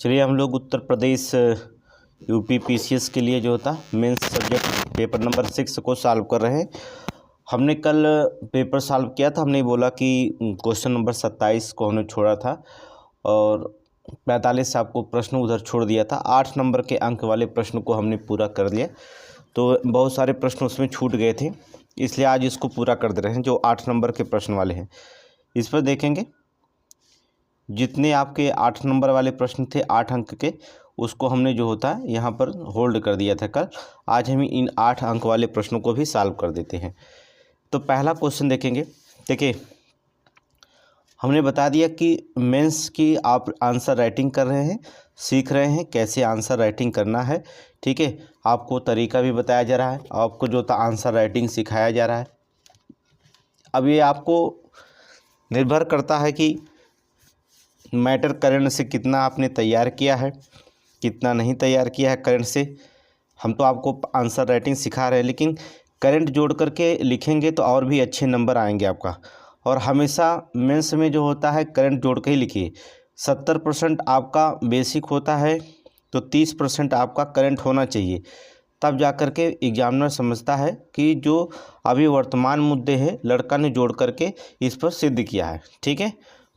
चलिए हम लोग उत्तर प्रदेश यूपी पीसीएस के लिए जो होता मेंस सब्जेक्ट पेपर नंबर 6 को सॉल्व कर रहे हैं। हमने कल पेपर सॉल्व किया था। हमने बोला कि क्वेश्चन नंबर 27 को हमने छोड़ा था और 45 आपको प्रश्न उधर छोड़ दिया था। 8 नंबर के अंक वाले प्रश्न को हमने पूरा कर लिया, तो बहुत सारे प्रश्न उसमें छूट गए थे, इसलिए आज इसको पूरा कर दे रहे हैं। जो 8 नंबर के प्रश्न वाले हैं इस पर देखेंगे। जितने आपके 8 नंबर वाले प्रश्न थे 8 अंक के, उसको हमने जो होता है यहाँ पर होल्ड कर दिया था कल। आज हम इन 8 अंक वाले प्रश्नों को भी सॉल्व कर देते हैं। तो पहला क्वेश्चन देखेंगे। देखिए हमने बता दिया कि मेंस की आप आंसर राइटिंग कर रहे हैं, सीख रहे हैं कैसे आंसर राइटिंग करना है। ठीक है, आपको तरीका भी बताया जा रहा है, आपको जो था आंसर राइटिंग सिखाया जा रहा है। अब ये आपको निर्भर करता है कि मैटर करंट से कितना आपने तैयार किया है, कितना नहीं तैयार किया है करंट से। हम तो आपको आंसर राइटिंग सिखा रहे हैं, लेकिन करंट जोड़ करके लिखेंगे तो और भी अच्छे नंबर आएंगे आपका। और हमेशा मेंस में जो होता है करंट जोड़ के ही लिखिए। 70% आपका बेसिक होता है, तो 30% आपका करंट होना चाहिए, तब जा कर के एग्जामिनर समझता है कि जो अभी वर्तमान मुद्दे हैं लड़का ने जोड़ करके इस पर सिद्ध किया है। ठीक है,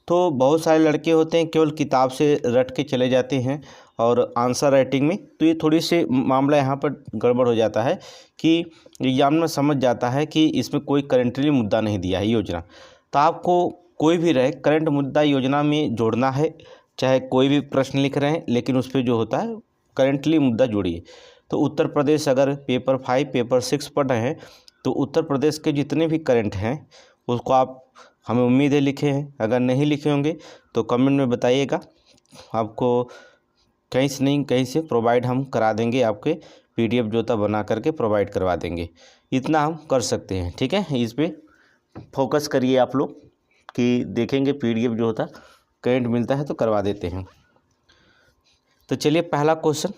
तो बहुत सारे लड़के होते हैं केवल किताब से रट के चले जाते हैं और आंसर राइटिंग में, तो ये थोड़ी सी मामला यहाँ पर गड़बड़ हो जाता है कि एग्जामिनर समझ जाता है कि इसमें कोई करेंटली मुद्दा नहीं दिया है योजना। तो आपको कोई भी रहे करंट मुद्दा योजना में जोड़ना है, चाहे कोई भी प्रश्न लिख रहे हैं, लेकिन उस पर जो होता है करेंटली मुद्दा जोड़िए। तो उत्तर प्रदेश अगर पेपर 5 पेपर 6 पढ़ रहे हैं तो उत्तर प्रदेश के जितने भी करंट हैं उसको आप, हमें उम्मीद है लिखे हैं। अगर नहीं लिखे होंगे तो कमेंट में बताइएगा, आपको कहीं से नहीं कहीं से प्रोवाइड हम करा देंगे, आपके पीडीएफ जो था बना करके प्रोवाइड करवा देंगे। इतना हम कर सकते हैं। ठीक है, इस पर फोकस करिए आप लोग कि देखेंगे पीडीएफ जो होता करंट मिलता है तो करवा देते हैं। तो चलिए पहला क्वेश्चन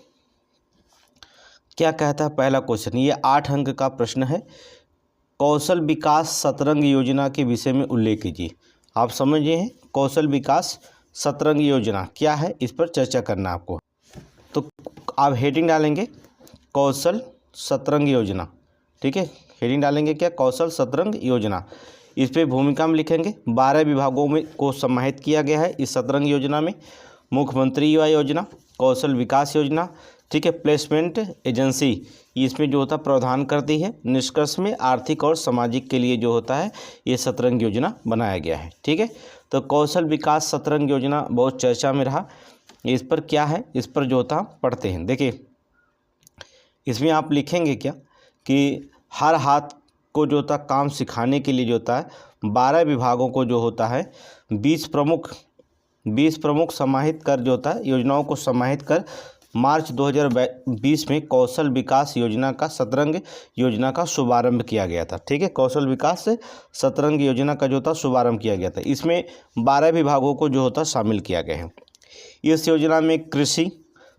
क्या कहता है। पहला क्वेश्चन ये 8 अंक का प्रश्न है। कौशल विकास सतरंग योजना के विषय में उल्लेख कीजिए। आप समझिए हैं कौशल विकास सतरंग योजना क्या है, इस पर चर्चा करना आपको। तो आप हेडिंग डालेंगे कौशल सतरंग योजना। ठीक है, हेडिंग डालेंगे क्या, कौशल सतरंग योजना। इस पर भूमिका में लिखेंगे 12 विभागों में को समाहित किया गया है इस सतरंग योजना में। मुख्यमंत्री युवा योजना, कौशल विकास योजना, ठीक है, प्लेसमेंट एजेंसी इसमें जो होता है प्रावधान करती है। निष्कर्ष में आर्थिक और सामाजिक के लिए जो होता है ये सतरंग योजना बनाया गया है। ठीक है, तो कौशल विकास सतरंग योजना बहुत चर्चा में रहा। इस पर क्या है, इस पर जो होता पढ़ते हैं। देखिए इसमें आप लिखेंगे क्या कि हर हाथ को जो होता काम सिखाने के लिए जो होता है 12 विभागों को जो होता है 20 प्रमुख समाहित कर जो होता है योजनाओं को समाहित कर मार्च 2020 में कौशल विकास योजना का सतरंग योजना का शुभारंभ किया गया था। ठीक है, कौशल विकास सतरंग योजना का जो था शुभारंभ किया गया था। इसमें 12 विभागों को जो होता शामिल किया गया है। इस योजना में कृषि,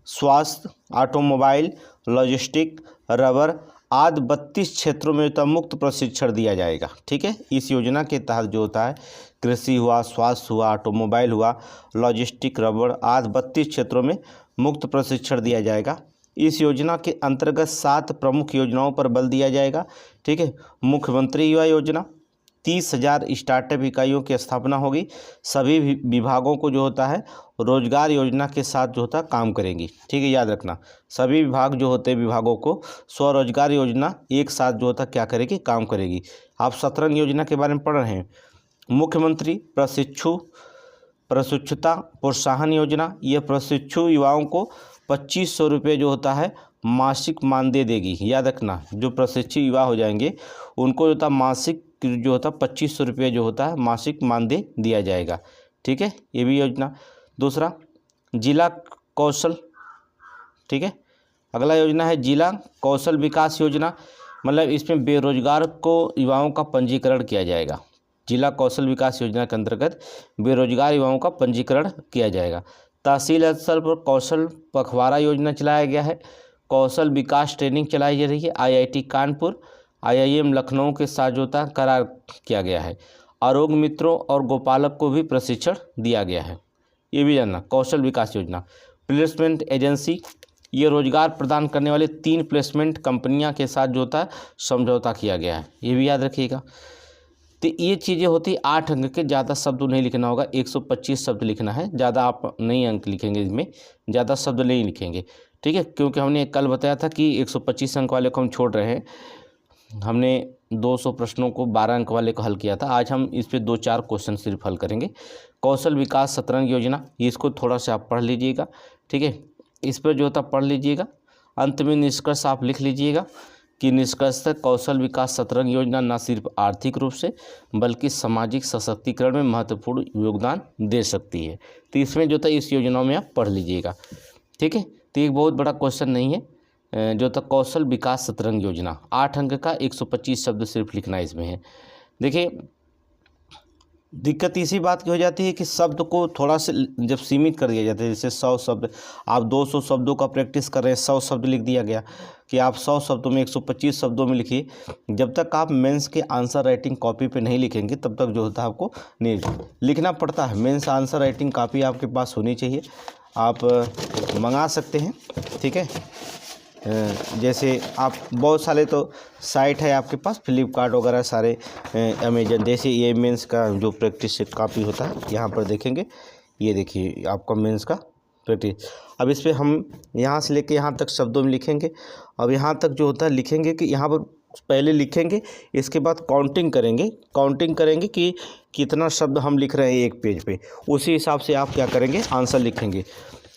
स्वास्थ्य, ऑटोमोबाइल, लॉजिस्टिक, रबर आदि 32 क्षेत्रों में तो मुक्त प्रशिक्षण दिया जाएगा। ठीक है, इस योजना के तहत जो होता है कृषि हुआ, स्वास्थ्य हुआ, ऑटोमोबाइल हुआ, लॉजिस्टिक, रबड़ आदि 32 क्षेत्रों में मुक्त प्रशिक्षण दिया जाएगा। इस योजना के अंतर्गत 7 प्रमुख योजनाओं पर बल दिया जाएगा। ठीक है, मुख्यमंत्री युवा योजना 30,000 स्टार्टअप इकाइयों की स्थापना होगी। सभी विभागों को जो होता है रोजगार योजना के साथ जो होता है काम करेंगी। ठीक है, याद रखना सभी विभाग जो होते हैं विभागों को स्वरोजगार योजना एक साथ जो होता क्या करेगी, काम करेगी। आप सतरंग योजना के बारे में पढ़ रहे हैं। मुख्यमंत्री प्रशिक्षुता प्रोत्साहन योजना, ये प्रशिक्षु युवाओं को 2500 रुपये जो होता है मासिक मानदेय देगी। याद रखना जो प्रशिक्षु युवा हो जाएंगे उनको जो होता मासिक जो होता 2500 रुपये जो होता है मासिक मानदेय दिया जाएगा। ठीक है, ये भी योजना। दूसरा जिला कौशल, ठीक है, अगला योजना है जिला कौशल विकास योजना। मतलब इसमें बेरोजगार को युवाओं का पंजीकरण किया जाएगा। जिला कौशल विकास योजना के अंतर्गत बेरोजगार युवाओं का पंजीकरण किया जाएगा। तहसील स्तर पर कौशल पखवाड़ा योजना चलाया गया है। कौशल विकास ट्रेनिंग चलाई जा रही है। IIT कानपुर, IIM लखनऊ के साथ जो था करार किया गया है। आरोग्य मित्रों और गोपालक को भी प्रशिक्षण दिया गया है। ये भी जानना कौशल विकास योजना। प्लेसमेंट एजेंसी, ये रोजगार प्रदान करने वाले 3 प्लेसमेंट कंपनियां के साथ जो होता है समझौता किया गया है, ये भी याद रखिएगा। तो ये चीज़ें होती 8 अंक के, ज़्यादा शब्द नहीं लिखना होगा, 125 शब्द लिखना है, ज़्यादा आप नहीं अंक लिखेंगे, इसमें ज़्यादा शब्द नहीं लिखेंगे, ठीक है। क्योंकि हमने कल बताया था कि 125 अंक वाले को हम छोड़ रहे हैं, हमने 200 प्रश्नों को 12 अंक वाले को हल किया था। आज हम इस पे 2-4 क्वेश्चन सिर्फ हल करेंगे। कौशल विकास सतरंग योजना, ये इसको थोड़ा सा आप पढ़ लीजिएगा, ठीक है, इस पर जो होता पढ़ लीजिएगा। अंत में निष्कर्ष आप लिख लीजिएगा कि निष्कर्षतः कौशल विकास सतरंग योजना न सिर्फ आर्थिक रूप से बल्कि सामाजिक सशक्तिकरण में महत्वपूर्ण योगदान दे सकती है। तो इसमें जो था इस योजनाओं में आप पढ़ लीजिएगा, ठीक है। तो एक बहुत बड़ा क्वेश्चन नहीं है जो था कौशल विकास सतरंग योजना, 8 अंक का 125 शब्द सिर्फ लिखना इसमें है। देखिए दिक्कत इसी बात की हो जाती है कि शब्द को थोड़ा सा जब सीमित कर दिया जाता है, जैसे 100 शब्द, आप 200 शब्दों का प्रैक्टिस कर रहे हैं, 100 शब्द लिख दिया गया कि आप 100 शब्दों में 125 शब्दों में लिखिए। जब तक आप मेंस के आंसर राइटिंग कॉपी पे नहीं लिखेंगे तब तक जो होता है आपको नहीं लिखना पड़ता है। मेंस आंसर राइटिंग कॉपी आपके पास होनी चाहिए, आप मंगा सकते हैं, ठीक है। जैसे आप बहुत सारे तो साइट है आपके पास, फ्लिपकार्ट वगैरह सारे, अमेजन, जैसे ये मेंस का जो प्रैक्टिस कॉपी होता है यहाँ पर देखेंगे, ये देखिए आपका मेंस का प्रैक्टिस। अब इस पर हम यहाँ से लेके यहाँ तक शब्दों में लिखेंगे। अब यहाँ तक जो होता है लिखेंगे कि यहाँ पर पहले लिखेंगे, इसके बाद काउंटिंग करेंगे कि कितना शब्द हम लिख रहे हैं एक पेज पे, उसी हिसाब से आप क्या करेंगे आंसर लिखेंगे।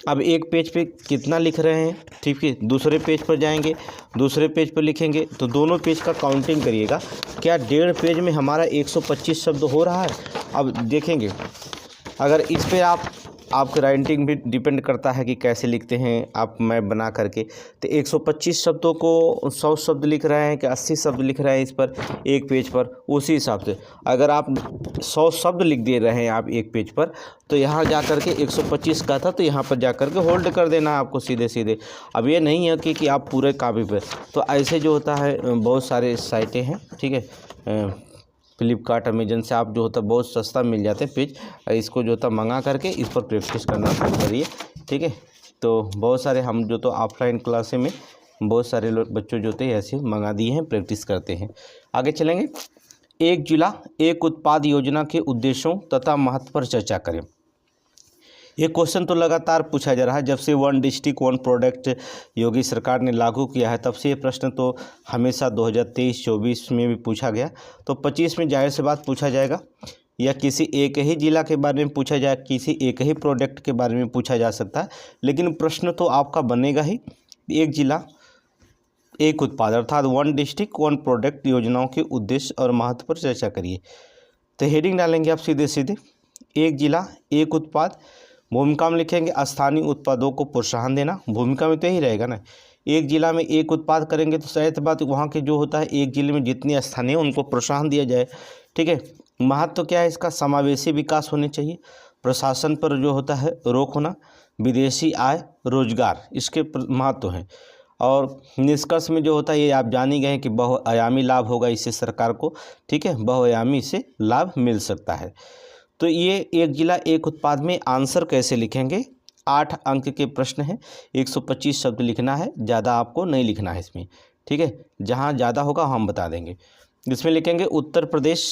अब एक पेज पे कितना लिख रहे हैं, ठीक है, दूसरे पेज पर जाएंगे, दूसरे पेज पर लिखेंगे, तो दोनों पेज का काउंटिंग करिएगा, क्या 1.5 पेज में हमारा 125 शब्द हो रहा है। अब देखेंगे अगर इस पे आपके राइटिंग भी डिपेंड करता है कि कैसे लिखते हैं आप मैप बना करके, तो 125 शब्दों को 100 शब्द लिख रहे हैं कि 80 शब्द लिख रहे हैं इस पर एक पेज पर, उसी हिसाब से अगर आप 100 शब्द लिख दे रहे हैं आप एक पेज पर, तो यहाँ जा कर के 125 का था तो यहाँ पर जा कर के होल्ड कर देना है आपको सीधे सीधे। अब ये नहीं है कि आप पूरे कॉपी पर, तो ऐसे जो होता है बहुत सारे साइटें हैं, ठीक है, फ्लिपकार्ट अमेजन से आप जो होता है बहुत सस्ता मिल जाते हैं पेज, इसको जो होता मंगा करके इस पर प्रैक्टिस करना शुरू करिए, ठीक है। तो बहुत सारे हम जो तो ऑफलाइन क्लासे में बहुत सारे लोग बच्चों जो थे ऐसे मंगा दिए हैं, प्रैक्टिस करते हैं। आगे चलेंगे, एक जिला एक उत्पाद योजना के उद्देश्यों तथा महत्व पर चर्चा करें। ये क्वेश्चन तो लगातार पूछा जा रहा है, जब से 1 डिस्ट्रिक्ट 1 प्रोडक्ट योगी सरकार ने लागू किया है तब से ये प्रश्न तो हमेशा 2023-24 में भी पूछा गया, तो 25 में जाहिर सी बात पूछा जाएगा, या किसी एक ही जिला के बारे में पूछा जाए, किसी एक ही प्रोडक्ट के बारे में पूछा जा सकता है, लेकिन प्रश्न तो आपका बनेगा ही एक जिला एक उत्पाद, अर्थात 1 डिस्ट्रिक्ट 1 प्रोडक्ट योजनाओं के उद्देश्य और महत्व पर चर्चा करिए। तो हेडिंग डालेंगे आप सीधे सीधे, एक जिला एक उत्पाद, भूमिका में लिखेंगे स्थानीय उत्पादों को प्रोत्साहन देना, भूमिका में तो यही रहेगा ना, एक जिला में एक उत्पाद करेंगे तो शायद बात वहाँ के जो होता है एक जिले में जितने स्थानीय उनको प्रोत्साहन दिया जाए, ठीक है। महत्व क्या है इसका, समावेशी विकास होने चाहिए, प्रशासन पर जो होता है रोक होना, विदेशी आय रोजगार, इसके महत्व हैं। और निष्कर्ष में जो होता है ये आप जान ही गए हैं कि बहुआयामी लाभ होगा इससे सरकार को, ठीक है, बहुआयामी से लाभ मिल सकता है। तो ये एक जिला एक उत्पाद में आंसर कैसे लिखेंगे, 8 अंक के प्रश्न है, 125 शब्द लिखना है, ज़्यादा आपको नहीं लिखना है इसमें, ठीक है, जहाँ ज़्यादा होगा हम बता देंगे। इसमें लिखेंगे उत्तर प्रदेश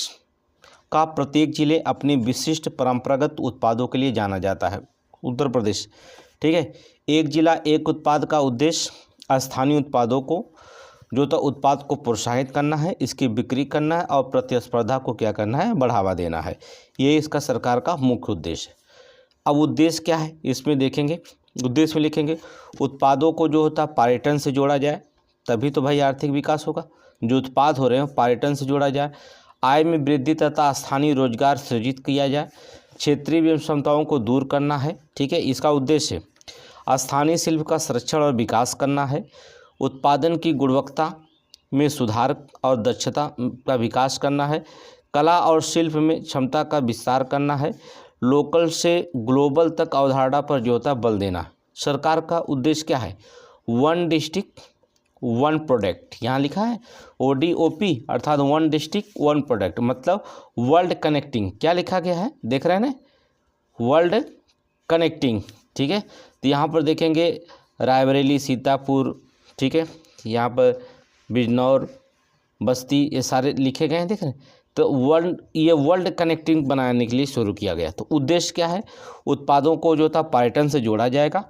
का प्रत्येक जिले अपने विशिष्ट परंपरागत उत्पादों के लिए जाना जाता है, उत्तर प्रदेश, ठीक है। एक जिला एक उत्पाद का उद्देश्य स्थानीय उत्पादों को जो तो उत्पाद को प्रोत्साहित करना है, इसकी बिक्री करना है और प्रतिस्पर्धा को क्या करना है, बढ़ावा देना है, ये इसका सरकार का मुख्य उद्देश्य है। अब उद्देश्य क्या है इसमें देखेंगे, उद्देश्य में लिखेंगे उत्पादों को जो होता है पर्यटन से जोड़ा जाए, तभी तो भाई आर्थिक विकास होगा, जो उत्पाद हो रहे हैं पर्यटन से जोड़ा जाए, आय में वृद्धि तथा स्थानीय रोजगार सृजित किया जाए, क्षेत्रीय विषमताओं को दूर करना है, ठीक है, इसका उद्देश्य स्थानीय शिल्प का संरक्षण और विकास करना है, उत्पादन की गुणवत्ता में सुधार और दक्षता का विकास करना है, कला और शिल्प में क्षमता का विस्तार करना है, लोकल से ग्लोबल तक अवधारणा पर जो होता है बल देना। सरकार का उद्देश्य क्या है, 1 डिस्ट्रिक्ट 1 प्रोडक्ट, यहाँ लिखा है ODOP अर्थात 1 डिस्ट्रिक्ट 1 प्रोडक्ट, मतलब वर्ल्ड कनेक्टिंग, क्या लिखा गया है देख रहे हैं ना, वर्ल्ड कनेक्टिंग, ठीक है। तो यहाँ पर देखेंगे रायबरेली, सीतापुर, ठीक है, यहाँ पर बिजनौर, बस्ती, ये सारे लिखे गए हैं, देख रहे हैं। तो ये वर्ल्ड कनेक्टिंग बनाने के लिए शुरू किया गया। तो उद्देश्य क्या है, उत्पादों को जो था पर्यटन से जोड़ा जाएगा।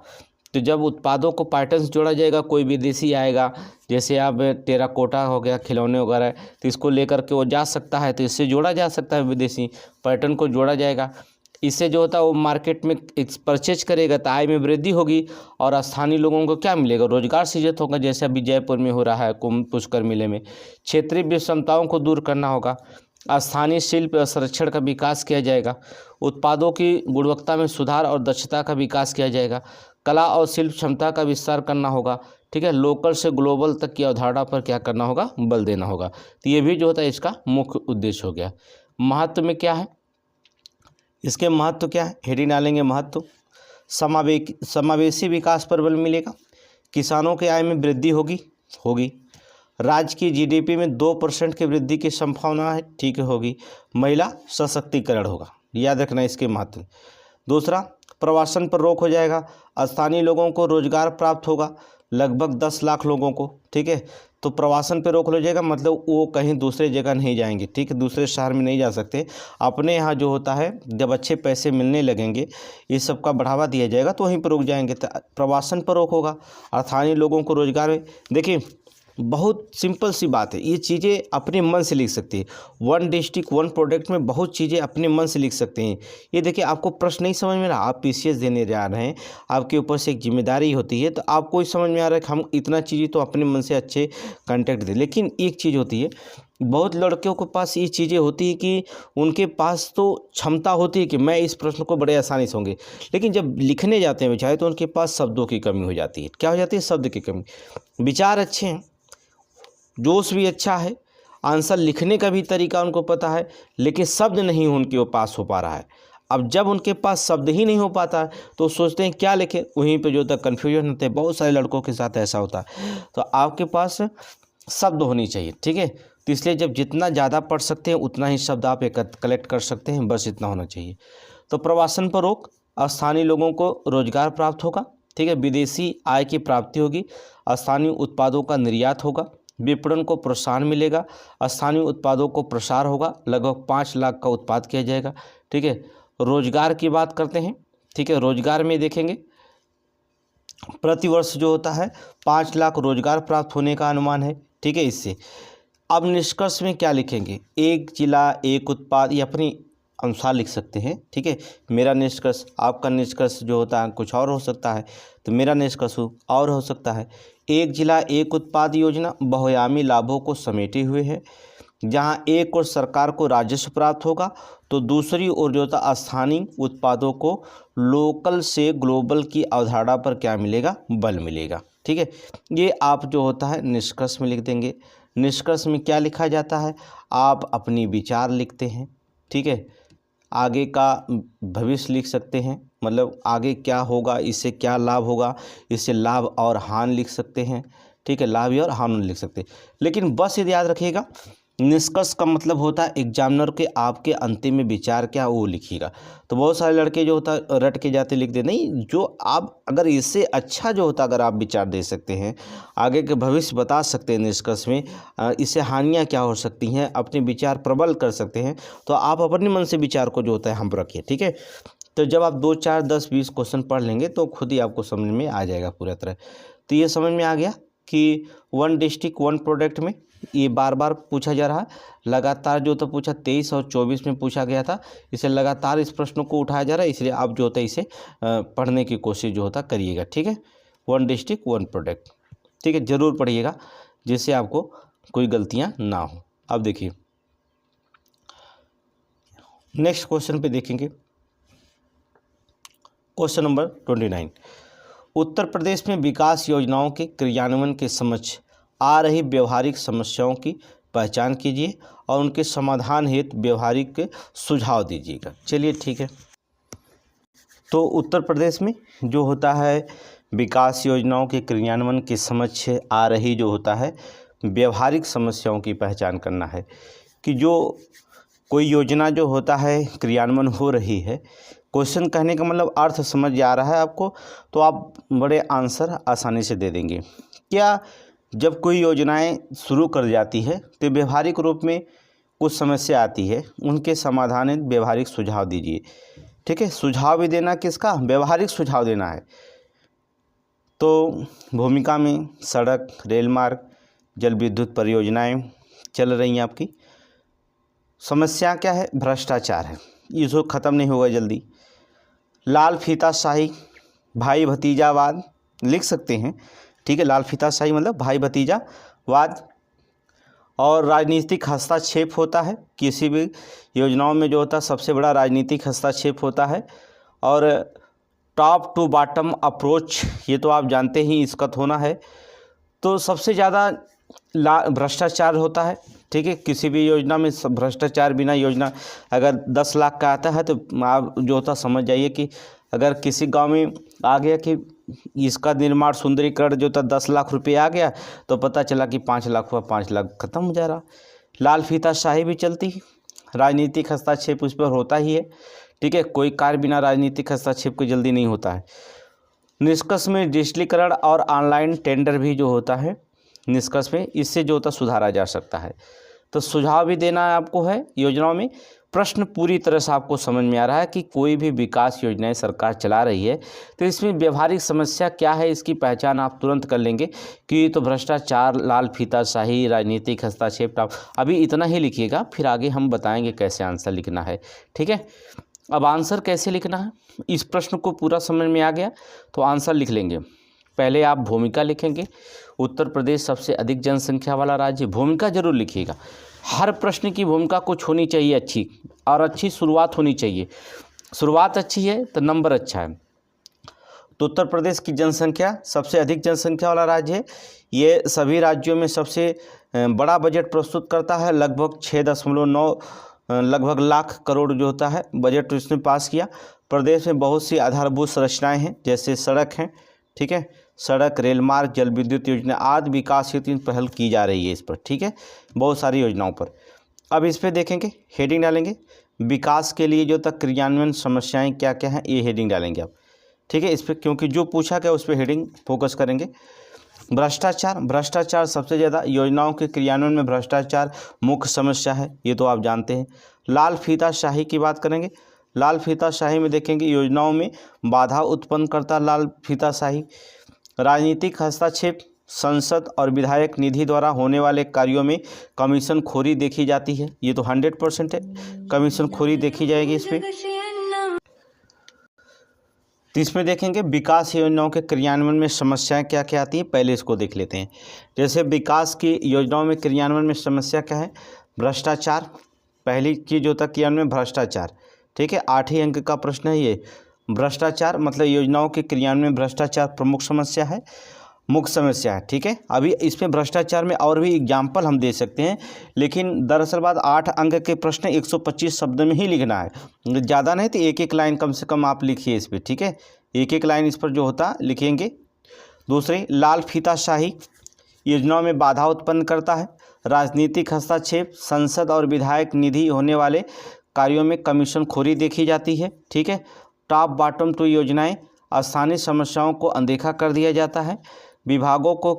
तो जब उत्पादों को पर्यटन से जोड़ा जाएगा, कोई विदेशी आएगा, जैसे अब टेराकोटा हो गया, खिलौने वगैरह, तो इसको लेकर के वो जा सकता है, तो इससे जोड़ा जा सकता है, विदेशी पर्यटन को जोड़ा जाएगा। इससे जो होता है वो मार्केट में परचेज करेगा तो आय में वृद्धि होगी और स्थानीय लोगों को क्या मिलेगा, रोजगार सृजित होगा, जैसे अभी जयपुर में हो रहा है कुंभ पुष्कर मेले में। क्षेत्रीय विषमताओं को दूर करना होगा, स्थानीय शिल्प संरक्षण का विकास किया जाएगा, उत्पादों की गुणवत्ता में सुधार और दक्षता का विकास किया जाएगा, कला और शिल्प क्षमता का विस्तार करना होगा, ठीक है, लोकल से ग्लोबल तक की अवधारणा पर क्या करना होगा, बल देना होगा। तो ये भी जो होता है इसका मुख्य उद्देश्य हो गया। महत्व में क्या है, इसके महत्व क्या है, हेडिंग डालेंगे महत्व। समावेशी विकास पर बल मिलेगा, किसानों के आय में वृद्धि होगी, राज्य की जीडीपी में 2% की वृद्धि की संभावना है, ठीक है, होगी, महिला सशक्तिकरण होगा, याद रखना इसके महत्व। दूसरा, प्रवासन पर रोक हो जाएगा, स्थानीय लोगों को रोजगार प्राप्त होगा, लगभग 10 लाख लोगों को, ठीक है। तो प्रवासन पे रोक हो जाएगा, मतलब वो कहीं दूसरे जगह नहीं जाएंगे, ठीक है, दूसरे शहर में नहीं जा सकते, अपने यहाँ जो होता है जब अच्छे पैसे मिलने लगेंगे, इस सब का बढ़ावा दिया जाएगा तो वहीं पर रुक जाएंगे, तो प्रवासन पर रोक होगा, स्थानीय लोगों को रोजगार में। देखिए बहुत सिंपल सी बात है, ये चीज़ें अपने मन से लिख सकते हैं। वन डिस्ट्रिक्ट वन प्रोडक्ट में बहुत चीज़ें अपने मन से लिख सकते हैं। ये देखिए आपको प्रश्न नहीं समझ में रहा, आप पीसीएस देने जा रहे हैं, आपके ऊपर से एक जिम्मेदारी होती है, तो आपको ही समझ में आ रहा है कि हम इतना चीज़ें तो अपने मन से अच्छे कंटेंट दें। लेकिन एक चीज़ होती है, बहुत लड़कियों के पास ये चीज़ें होती है कि उनके पास तो क्षमता होती है कि मैं इस प्रश्न को बड़े आसानी से होंगे, लेकिन जब लिखने जाते हैं बेचारे तो उनके पास शब्दों की कमी हो जाती है। क्या हो जाती है, शब्द की कमी। विचार अच्छे हैं, जोश भी अच्छा है, आंसर लिखने का भी तरीका उनको पता है, लेकिन शब्द नहीं उनके पास हो पा रहा है। अब जब उनके पास शब्द ही नहीं हो पाता है तो सोचते हैं क्या लिखें, वहीं पे जो तक कन्फ्यूजन होते हैं। बहुत सारे लड़कों के साथ ऐसा होता है। तो आपके पास शब्द होनी चाहिए, ठीक है। तो इसलिए जब जितना ज़्यादा पढ़ सकते हैं उतना ही शब्द आप कलेक्ट कर सकते हैं, बस इतना होना चाहिए। तो प्रवासन पर रोक, स्थानीय लोगों को रोजगार प्राप्त होगा, ठीक है, विदेशी आय की प्राप्ति होगी, स्थानीय उत्पादों का निर्यात होगा, विपणन को प्रोत्साहन मिलेगा, स्थानीय उत्पादों को प्रसार होगा, लगभग 5 लाख का उत्पाद किया जाएगा, ठीक है। रोजगार की बात करते हैं, ठीक है, रोजगार में देखेंगे प्रतिवर्ष जो होता है 5 लाख रोजगार प्राप्त होने का अनुमान है, ठीक है। इससे अब निष्कर्ष में क्या लिखेंगे, एक जिला एक उत्पाद, ये अपनी अनुसार लिख सकते हैं, ठीक है। मेरा निष्कर्ष, आपका निष्कर्ष जो होता है कुछ और हो सकता है, तो मेरा निष्कर्ष और हो सकता है। एक जिला एक उत्पाद योजना बहुआयामी लाभों को समेटे हुए है, जहां एक और सरकार को राजस्व प्राप्त होगा तो दूसरी ओर जो होता स्थानीय उत्पादों को लोकल से ग्लोबल की अवधारणा पर क्या मिलेगा, बल मिलेगा, ठीक है। ये आप जो होता है निष्कर्ष में लिख देंगे। निष्कर्ष में क्या लिखा जाता है, आप अपनी विचार लिखते हैं, ठीक है, आगे का भविष्य लिख सकते हैं, मतलब आगे क्या होगा, इससे क्या लाभ होगा, इससे लाभ और हानि लिख सकते हैं, ठीक है, लाभ और हानि लिख सकते हैं। लेकिन बस ये याद रखिएगा, निष्कर्ष का मतलब होता है एग्जामिनर के आपके अंतिम में विचार क्या वो लिखिएगा। तो बहुत सारे लड़के जो होता है रट के जाते लिख दे, नहीं, जो आप अगर इससे अच्छा जो होता अगर आप विचार दे सकते हैं, आगे के भविष्य बता सकते हैं निष्कर्ष में, इससे हानियाँ क्या हो सकती हैं, अपने विचार प्रबल कर सकते हैं, तो आप अपने मन से विचार को जो होता है हम रखिए, ठीक है। तो जब आप 2, 4, 10, 20 क्वेश्चन पढ़ लेंगे तो खुद ही आपको समझ में आ जाएगा पूरा तरह। तो ये समझ में आ गया कि वन डिस्ट्रिक्ट वन प्रोडक्ट में ये बार बार पूछा जा रहा है, लगातार जो तो पूछा 23 और 24 में पूछा गया था, इसे लगातार इस प्रश्नों को उठाया जा रहा है, इसलिए आप जो होता है इसे पढ़ने की कोशिश जो होता करिएगा, ठीक है। वन डिस्ट्रिक्ट वन प्रोडक्ट, ठीक है, ज़रूर पढ़िएगा जिससे आपको कोई गलतियां ना हो। अब देखिए नेक्स्ट क्वेश्चन पे देखेंगे, क्वेश्चन नंबर 29। उत्तर प्रदेश में विकास योजनाओं के क्रियान्वयन के समक्ष आ रही व्यवहारिक समस्याओं की पहचान कीजिए और उनके समाधान हेतु व्यवहारिक सुझाव दीजिएगा। चलिए ठीक है। तो उत्तर प्रदेश में जो होता है विकास योजनाओं के क्रियान्वयन के समक्ष आ रही जो होता है व्यवहारिक समस्याओं की पहचान करना है कि जो कोई योजना जो होता है क्रियान्वयन हो रही है, क्वेश्चन कहने का मतलब अर्थ समझ आ रहा है आपको, तो आप बड़े आंसर आसानी से दे देंगे। क्या जब कोई योजनाएं शुरू कर जाती है तो व्यवहारिक रूप में कुछ समस्या आती है, उनके समाधान व्यवहारिक सुझाव दीजिए। ठीक है, सुझाव भी देना किसका, व्यवहारिक सुझाव देना है। तो भूमिका में सड़क, रेल मार्ग, जल विद्युत परियोजनाएं चल रही हैं आपकी। समस्या क्या है, भ्रष्टाचार है, इसको ख़त्म नहीं होगा जल्दी। लाल फीताशाही, भाई भतीजावाद लिख सकते हैं, ठीक है। लाल फीताशाही मतलब भाई भतीजावाद। और राजनीतिक हस्तक्षेप होता है, किसी भी योजनाओं में जो होता है सबसे बड़ा राजनीतिक हस्तक्षेप होता है। और टॉप टू बॉटम अप्रोच, ये तो आप जानते ही इसका होना है। तो सबसे ज़्यादा भ्रष्टाचार होता है, ठीक है। किसी भी योजना में भ्रष्टाचार बिना योजना, अगर 10 लाख का आता है तो आप जो होता समझ जाइए कि अगर किसी गांव में आ गया कि इसका निर्माण सुंदरीकरण जो था 10 लाख रुपये आ गया, तो पता चला कि 5 लाख हुआ, 5 लाख खत्म हो जा रहा। लाल फीताशाही भी चलती है, राजनीतिक हस्तक्षेप उस पर होता ही है, ठीक है। कोई कार्य बिना राजनीतिक हस्तक्षेप के जल्दी नहीं होता है। निष्कर्ष में डिजिटलीकरण और ऑनलाइन टेंडर भी जो होता है, निष्कर्ष में इससे जो होता सुधारा जा सकता है। तो सुझाव भी देना आपको है योजनाओं में। प्रश्न पूरी तरह से आपको समझ में आ रहा है कि कोई भी विकास योजनाएं सरकार चला रही है तो इसमें व्यवहारिक समस्या क्या है, इसकी पहचान आप तुरंत कर लेंगे कि तो भ्रष्टाचार, लाल फीताशाही, राजनीतिक हस्तक्षेप। अभी इतना ही लिखिएगा, फिर आगे हम बताएंगे कैसे आंसर लिखना है, ठीक है। अब आंसर कैसे लिखना है, इस प्रश्न को पूरा समझ में आ गया तो आंसर लिख लेंगे। पहले आप भूमिका लिखेंगे। उत्तर प्रदेश सबसे अधिक जनसंख्या वाला राज्य, भूमिका जरूर लिखिएगा। हर प्रश्न की भूमिका कुछ होनी चाहिए अच्छी, और अच्छी शुरुआत होनी चाहिए। शुरुआत अच्छी है तो नंबर अच्छा है। तो उत्तर प्रदेश की जनसंख्या सबसे अधिक जनसंख्या वाला राज्य है। ये सभी राज्यों में सबसे बड़ा बजट प्रस्तुत करता है, लगभग 6.9 लगभग लाख करोड़ जो होता है बजट इसने पास किया। प्रदेश में बहुत सी आधारभूत संरचनाएं हैं, जैसे सड़क हैं, ठीक है। सड़क, रेल मार्ग, जल विद्युत योजना आदि विकास हेतु पहल की जा रही है इस पर, ठीक है, बहुत सारी योजनाओं पर। अब इस पर देखेंगे, हेडिंग डालेंगे विकास के लिए जो तक क्रियान्वयन समस्याएं क्या क्या हैं, ये हेडिंग डालेंगे आप, ठीक है। इस पर क्योंकि जो पूछा गया उस पर हेडिंग फोकस करेंगे। भ्रष्टाचार, भ्रष्टाचार सबसे ज़्यादा योजनाओं के क्रियान्वयन में भ्रष्टाचार मुख्य समस्या है, ये तो आप जानते हैं। लाल फीताशाही की बात करेंगे। लाल फीताशाही में देखेंगे योजनाओं में बाधा उत्पन्न करता लाल फीताशाही। राजनीतिक हस्तक्षेप, संसद और विधायक निधि द्वारा होने वाले कार्यों में कमीशन खोरी देखी जाती है, ये तो 100% है, कमीशन खोरी देखी जाएगी इस पर। तो इसमें देखेंगे विकास योजनाओं के क्रियान्वयन में समस्याएं क्या क्या आती हैं, पहले इसको देख लेते हैं। जैसे विकास की योजनाओं में क्रियान्वयन में समस्या क्या है, भ्रष्टाचार। पहली चीज होता है क्रियान्वयन भ्रष्टाचार, ठीक है। 8 अंक का प्रश्न है ये। भ्रष्टाचार मतलब योजनाओं के क्रियान्वयन में भ्रष्टाचार प्रमुख समस्या है, मुख्य समस्या है, ठीक है। अभी इसमें भ्रष्टाचार में और भी एग्जाम्पल हम दे सकते हैं, लेकिन दरअसल बात 8 अंक के प्रश्न 125 शब्द में ही लिखना है, ज़्यादा नहीं तो एक लाइन कम से कम आप लिखिए इस पर, ठीक है। एक लाइन इस पर जो होता लिखेंगे। दूसरी, लाल फीताशाही योजनाओं में बाधा उत्पन्न करता है। राजनीतिक हस्तक्षेप, संसद और विधायक निधि होने वाले कार्यों में कमीशन खोरी देखी जाती है, ठीक है। टॉप बॉटम टू योजनाएं, स्थानीय समस्याओं को अनदेखा कर दिया जाता है। विभागों को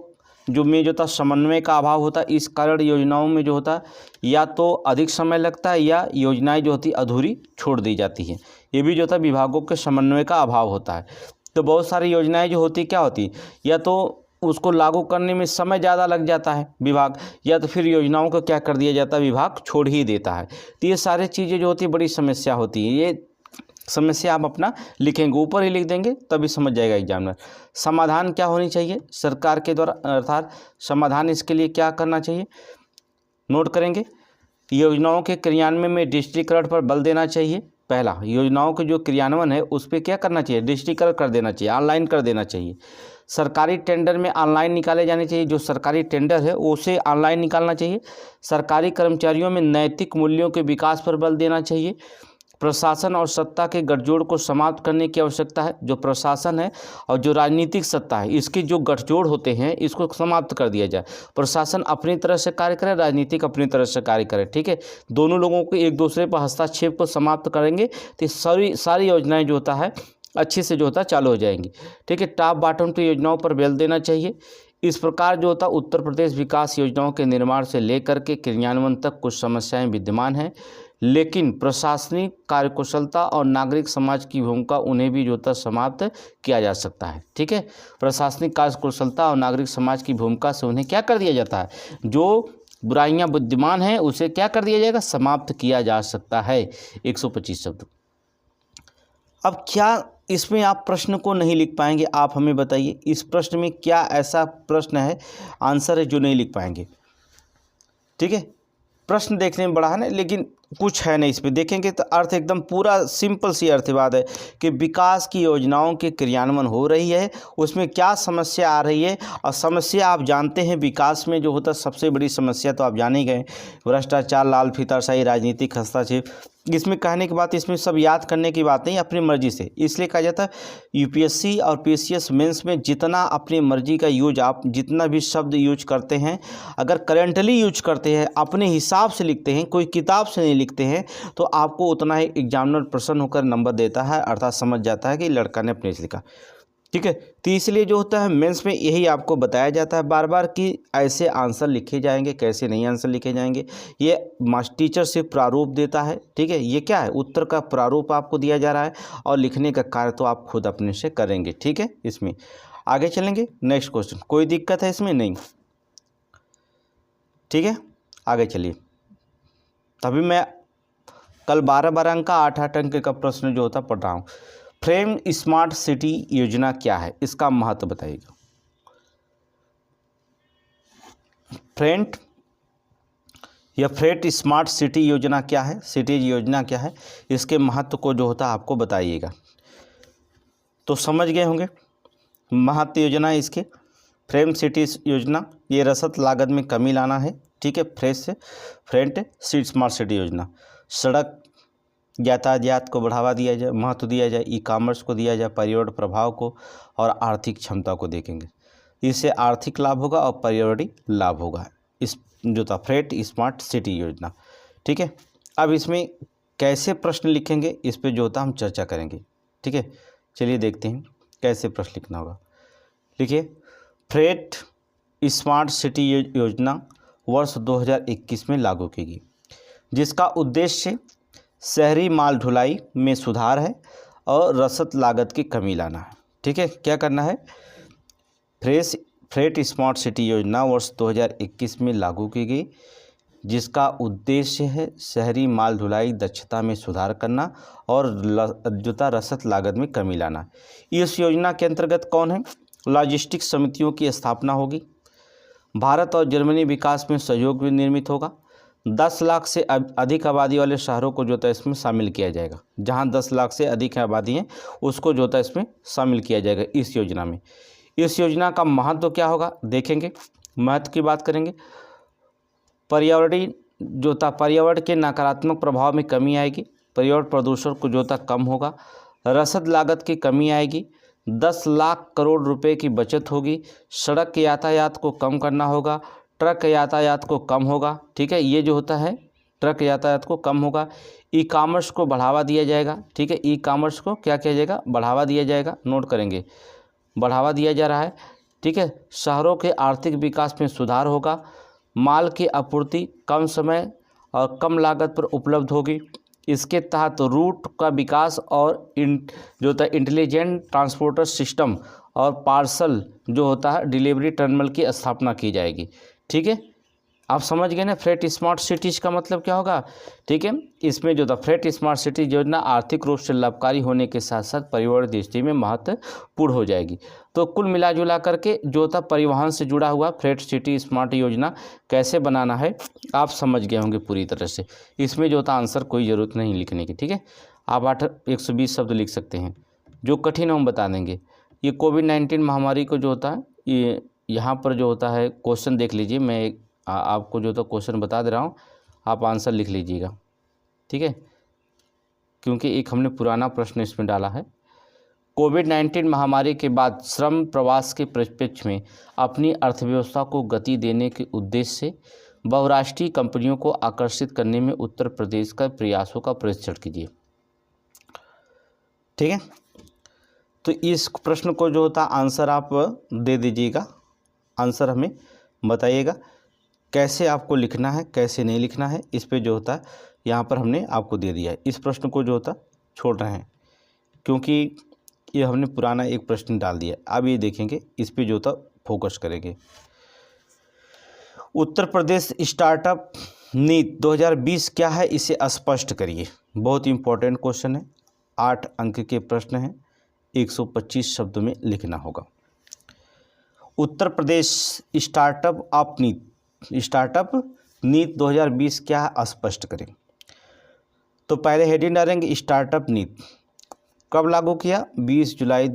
जो में जो था समन्वय का अभाव होता है, इस कारण योजनाओं में जो होता या तो अधिक समय लगता है या योजनाएं जो होती अधूरी छोड़ दी जाती हैं। ये भी जो था विभागों के समन्वय का अभाव होता है। तो बहुत सारी योजनाएं जो होती क्या होती, या तो उसको लागू करने में समय ज़्यादा लग जाता है विभाग, या तो फिर योजनाओं को क्या कर दिया जाता है विभाग छोड़ ही देता है। तो ये सारी चीज़ें जो होती बड़ी समस्या होती है। ये समस्या आप अपना लिखेंगे, ऊपर ही लिख देंगे तभी समझ जाएगा एग्जामिनर। समाधान क्या होनी चाहिए सरकार के द्वारा, अर्थात समाधान इसके लिए क्या करना चाहिए, नोट करेंगे। योजनाओं के क्रियान्वयन में डिजिटलीकरण पर बल देना चाहिए। पहला, योजनाओं के जो क्रियान्वयन है उस पर क्या करना चाहिए, डिजिटलीकरण कर देना चाहिए, ऑनलाइन कर देना चाहिए। सरकारी टेंडर में ऑनलाइन निकाले जाने चाहिए, जो सरकारी टेंडर है उसे ऑनलाइन निकालना चाहिए। सरकारी कर्मचारियों में नैतिक मूल्यों के विकास पर बल देना चाहिए। प्रशासन और सत्ता के गठजोड़ को समाप्त करने की आवश्यकता है। जो प्रशासन है और जो राजनीतिक सत्ता है, इसके जो गठजोड़ होते हैं इसको समाप्त कर दिया जाए। प्रशासन अपनी तरह से कार्य करे, राजनीतिक अपनी तरह से कार्य करे, ठीक है। दोनों लोगों को एक दूसरे पर हस्तक्षेप को समाप्त करेंगे तो सारी योजनाएं जो होता है अच्छे से जो होता है चालू हो जाएंगी, ठीक है। टॉप बॉटम टू योजनाओं पर बल देना चाहिए। इस प्रकार जो होता उत्तर प्रदेश विकास योजनाओं के निर्माण से लेकर के क्रियान्वयन तक कुछ समस्याएं विद्यमान हैं, लेकिन प्रशासनिक कार्यकुशलता और नागरिक समाज की भूमिका उन्हें भी जो होता समाप्त किया जा सकता है, ठीक है। प्रशासनिक कार्यकुशलता और नागरिक समाज की भूमिका से उन्हें क्या कर दिया जाता है, जो बुराइयां विद्यमान हैं उसे क्या कर दिया जाएगा, समाप्त किया जा सकता है। 125 शब्द। अब क्या इसमें आप प्रश्न को नहीं लिख पाएंगे, आप हमें बताइए इस प्रश्न में क्या ऐसा प्रश्न है, आंसर है जो नहीं लिख पाएंगे, ठीक है। प्रश्न देखने में बड़ा है ना, लेकिन कुछ है नहीं इसमें। देखेंगे तो अर्थ एकदम पूरा सिंपल सी अर्थवाद है कि विकास की योजनाओं के क्रियान्वयन हो रही है, उसमें क्या समस्या आ रही है। और समस्या आप जानते हैं विकास में जो होता है सबसे बड़ी समस्या तो आप जान ही गए, भ्रष्टाचार, लाल फीताशाही, राजनीतिक हस्तक्षेप। इसमें कहने की बात, इसमें सब याद करने की बात नहीं, अपनी मर्जी से। इसलिए कहा जाता है यूपीएससी और पीसीएस मेंस में जितना अपनी मर्जी का यूज, आप जितना भी शब्द यूज करते हैं, अगर करेंटली यूज करते हैं, अपने हिसाब से लिखते हैं, कोई किताब से नहीं लिखते हैं, तो आपको उतना ही एग्जामिनर प्रसन्न होकर नंबर देता है, अर्थात समझ जाता है कि लड़का ने अपने से लिखा, ठीक है। तो इसलिए जो होता है मेंस में यही आपको बताया जाता है बार बार कि ऐसे आंसर लिखे जाएंगे, कैसे नहीं आंसर लिखे जाएंगे। ये टीचर सिर्फ प्रारूप देता है, ठीक है। ये क्या है, उत्तर का प्रारूप आपको दिया जा रहा है और लिखने का कार्य तो आप खुद अपने से करेंगे, ठीक है। इसमें आगे चलेंगे, नेक्स्ट क्वेश्चन। कोई दिक्कत है इसमें? नहीं, ठीक है। आगे चलिए। तभी मैं कल 12 अंक का 8 अंक का प्रश्न जो होता पढ़ रहा हूँ। फ्रेम स्मार्ट सिटी योजना क्या है, इसका महत्व बताइएगा। फ्रेट स्मार्ट सिटी योजना क्या है, सिटी योजना क्या है, इसके महत्व को जो होता है आपको बताइएगा। तो समझ गए होंगे महत्व योजना है इसके। फ्रेम सिटी योजना, ये रसद लागत में कमी लाना है, ठीक है। फ्रेट स्मार्ट सिटी योजना, सड़क यातायात को बढ़ावा दिया जाए, महत्व दिया जाए, ई कॉमर्स को दिया जाए, पर्यावरण प्रभाव को और आर्थिक क्षमता को देखेंगे। इससे आर्थिक लाभ होगा और पर्यावरणीय लाभ होगा, इस जो था फ्रेट स्मार्ट सिटी योजना, ठीक है। अब इसमें कैसे प्रश्न लिखेंगे इस पे जो होता हम चर्चा करेंगे, ठीक है। चलिए देखते हैं कैसे प्रश्न लिखना होगा। लिखिए, फ्रेट स्मार्ट सिटी योजना वर्ष 2021 में लागू की गई, जिसका उद्देश्य शहरी माल ढुलाई में सुधार है और रसद लागत की कमी लाना है, ठीक है। क्या करना है, फ्रेट स्मार्ट सिटी योजना वर्ष 2021 में लागू की गई, जिसका उद्देश्य है शहरी माल ढुलाई दक्षता में सुधार करना और रसद लागत में कमी लाना। इस योजना के अंतर्गत कौन है, लॉजिस्टिक समितियों की स्थापना होगी। भारत और जर्मनी विकास में सहयोग भी निर्मित होगा। 10 लाख से अधिक आबादी वाले शहरों को जो है इसमें शामिल किया जाएगा। जहां 10 लाख से अधिक आबादी है उसको जो है इसमें शामिल किया जाएगा इस योजना में। इस योजना का महत्व क्या होगा देखेंगे, महत्व की बात करेंगे। पर्यावरणीय जो था, पर्यावरण के नकारात्मक प्रभाव में कमी आएगी, पर्यावरण प्रदूषण को जो था कम होगा, रसद लागत की कमी आएगी, 10 लाख करोड़ रुपए की बचत होगी, सड़क यातायात को कम करना होगा, ट्रक यातायात को कम होगा, ठीक है। ये जो होता है ट्रक यातायात को कम होगा। ई कॉमर्स को बढ़ावा दिया जाएगा, ठीक है। ई कॉमर्स को क्या किया जाएगा, बढ़ावा दिया जाएगा, नोट करेंगे, बढ़ावा दिया जा रहा है, ठीक है। शहरों के आर्थिक विकास में सुधार होगा। माल की आपूर्ति कम समय और कम लागत पर उपलब्ध होगी। इसके तहत रूट का विकास और जो होता है इंटेलिजेंट ट्रांसपोर्टर सिस्टम और पार्सल जो होता है डिलीवरी टर्मिनल की स्थापना की जाएगी, ठीक है। आप समझ गए ना फ्रेट स्मार्ट सिटीज़ का मतलब क्या होगा, ठीक है। इसमें जो था फ्रेट स्मार्ट सिटी योजना आर्थिक रूप से लाभकारी होने के साथ साथ पर्यावरण दृष्टि में महत्वपूर्ण हो जाएगी। तो कुल मिला जुला करके जो था परिवहन से जुड़ा हुआ फ्रेट सिटी स्मार्ट योजना कैसे बनाना है आप समझ गए होंगे पूरी तरह से। इसमें जो था आंसर कोई ज़रूरत नहीं लिखने की, ठीक है। आप 120 शब्द लिख सकते हैं, जो कठिन हम बता देंगे। ये कोविड-19 महामारी को जो होता है ये यहाँ पर जो होता है क्वेश्चन देख लीजिए, मैं आपको जो तो क्वेश्चन बता दे रहा हूँ, आप आंसर लिख लीजिएगा, ठीक है। क्योंकि एक हमने पुराना प्रश्न इसमें डाला है। कोविड-19 महामारी के बाद श्रम प्रवास के परिप्रेक्ष्य में अपनी अर्थव्यवस्था को गति देने के उद्देश्य से बहुराष्ट्रीय कंपनियों को आकर्षित करने में उत्तर प्रदेश का प्रयासों का परीक्षण कीजिए। ठीक है, तो इस प्रश्न को जो होता आंसर आप दे दीजिएगा, आंसर हमें बताइएगा कैसे आपको लिखना है कैसे नहीं लिखना है। इस पे जो होता है यहाँ पर हमने आपको दे दिया है। इस प्रश्न को जो होता छोड़ रहे हैं क्योंकि ये हमने पुराना एक प्रश्न डाल दिया। अब ये देखेंगे, इस पे जो होता फोकस करेंगे। उत्तर प्रदेश स्टार्टअप नीति 2020 क्या है, इसे स्पष्ट करिए। बहुत इंपॉर्टेंट क्वेश्चन है, 8 अंक के प्रश्न हैं, 125 शब्दों में लिखना होगा। उत्तर प्रदेश स्टार्टअप नीति 2020 क्या है, स्पष्ट करें। तो पहले हेडिंग डालेंगे स्टार्टअप नीति कब लागू किया, 20 जुलाई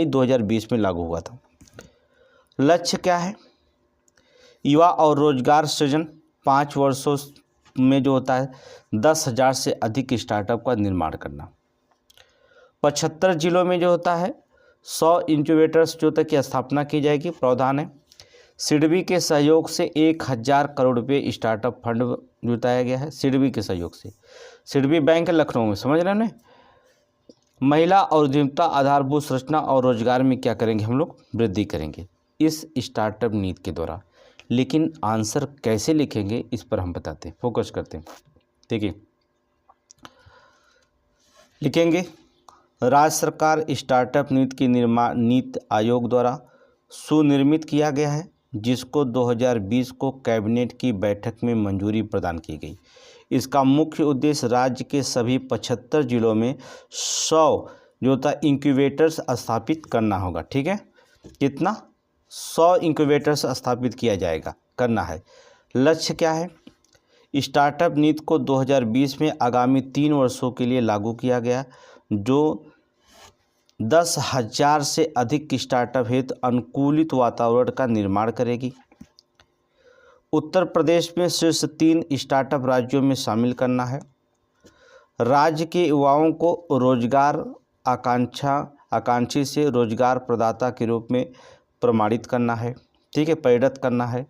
2020 में लागू हुआ था। लक्ष्य क्या है, युवा और रोजगार सृजन 5 वर्षों में जो होता है 10,000 से अधिक स्टार्टअप का निर्माण करना। 75 जिलों में जो होता है 100 इंक्यूबेटर्स जो तक की स्थापना की जाएगी, प्रावधान है। सिडबी के सहयोग से 1,000 करोड़ रुपये स्टार्टअप फंड जुटाया गया है। सिडबी के सहयोग से, सिडबी बैंक है लखनऊ में, समझ रहे हैं ना। महिला और उद्यमिता आधारभूत संरचना और रोजगार में क्या करेंगे हम लोग, वृद्धि करेंगे इस स्टार्टअप नीति के द्वारा। लेकिन आंसर कैसे लिखेंगे इस पर हम बताते हैं, फोकस करते हैं। देखिए लिखेंगे, राज्य सरकार स्टार्टअप नीति की निर्माण नीति आयोग द्वारा सुनिर्मित किया गया है, जिसको 2020 को कैबिनेट की बैठक में मंजूरी प्रदान की गई। इसका मुख्य उद्देश्य राज्य के सभी 75 जिलों में 100 जो था इंक्यूबेटर्स स्थापित करना होगा। ठीक है, कितना, 100 इंक्यूबेटर्स स्थापित किया जाएगा, करना है। लक्ष्य क्या है, स्टार्टअप नीति को 2020 में आगामी 3 वर्षों के लिए लागू किया गया, जो 10,000 से अधिक स्टार्टअप हेतु अनुकूलित वातावरण का निर्माण करेगी। उत्तर प्रदेश में शीर्ष 3 स्टार्टअप राज्यों में शामिल करना है। राज्य के युवाओं को रोजगार आकांक्षी से रोजगार प्रदाता के रूप में प्रमाणित करना है। ठीक है, परिणत करना है।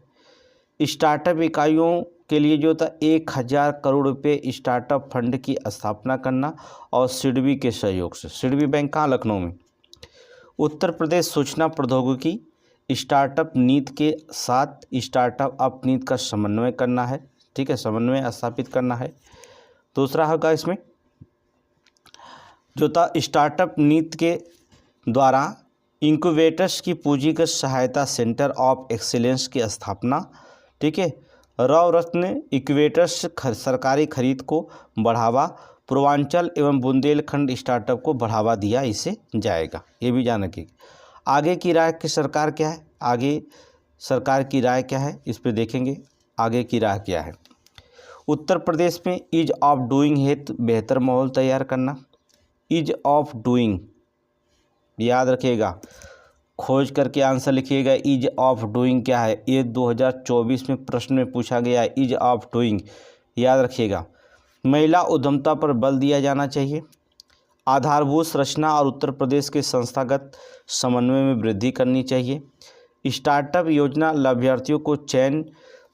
स्टार्टअप इकाइयों के लिए जो था 1,000 करोड़ रुपये स्टार्टअप फंड की स्थापना करना और सिडबी के सहयोग से, सिडबी बैंक कहाँ, लखनऊ में। उत्तर प्रदेश सूचना प्रौद्योगिकी स्टार्टअप नीति के साथ स्टार्टअप नीति का समन्वय करना है। ठीक है, समन्वय स्थापित करना है। दूसरा होगा इसमें जो था स्टार्टअप नीति के द्वारा इंक्यूबेटर्स की पूंजीगत सहायता सेंटर ऑफ एक्सीलेंस की स्थापना। ठीक है, रत्न इंक्यूबेटर्स सरकारी खरीद को बढ़ावा, पूर्वांचल एवं बुंदेलखंड स्टार्टअप को बढ़ावा दिया इसे जाएगा, ये भी जान रखिए। आगे की राय की सरकार क्या है, आगे सरकार की राय क्या है, इस पर देखेंगे आगे की राय क्या है। उत्तर प्रदेश में ईज ऑफ डूइंग हेतु बेहतर माहौल तैयार करना। ईज ऑफ डूइंग याद रखिएगा, खोज करके आंसर लिखिएगा। ईज ऑफ डूइंग क्या है, ये 2024 में प्रश्न में पूछा गया है। ईज ऑफ डूइंग याद रखिएगा। महिला उद्यमता पर बल दिया जाना चाहिए। आधारभूत संरचना और उत्तर प्रदेश के संस्थागत समन्वय में वृद्धि करनी चाहिए। स्टार्टअप योजना लाभार्थियों को चयन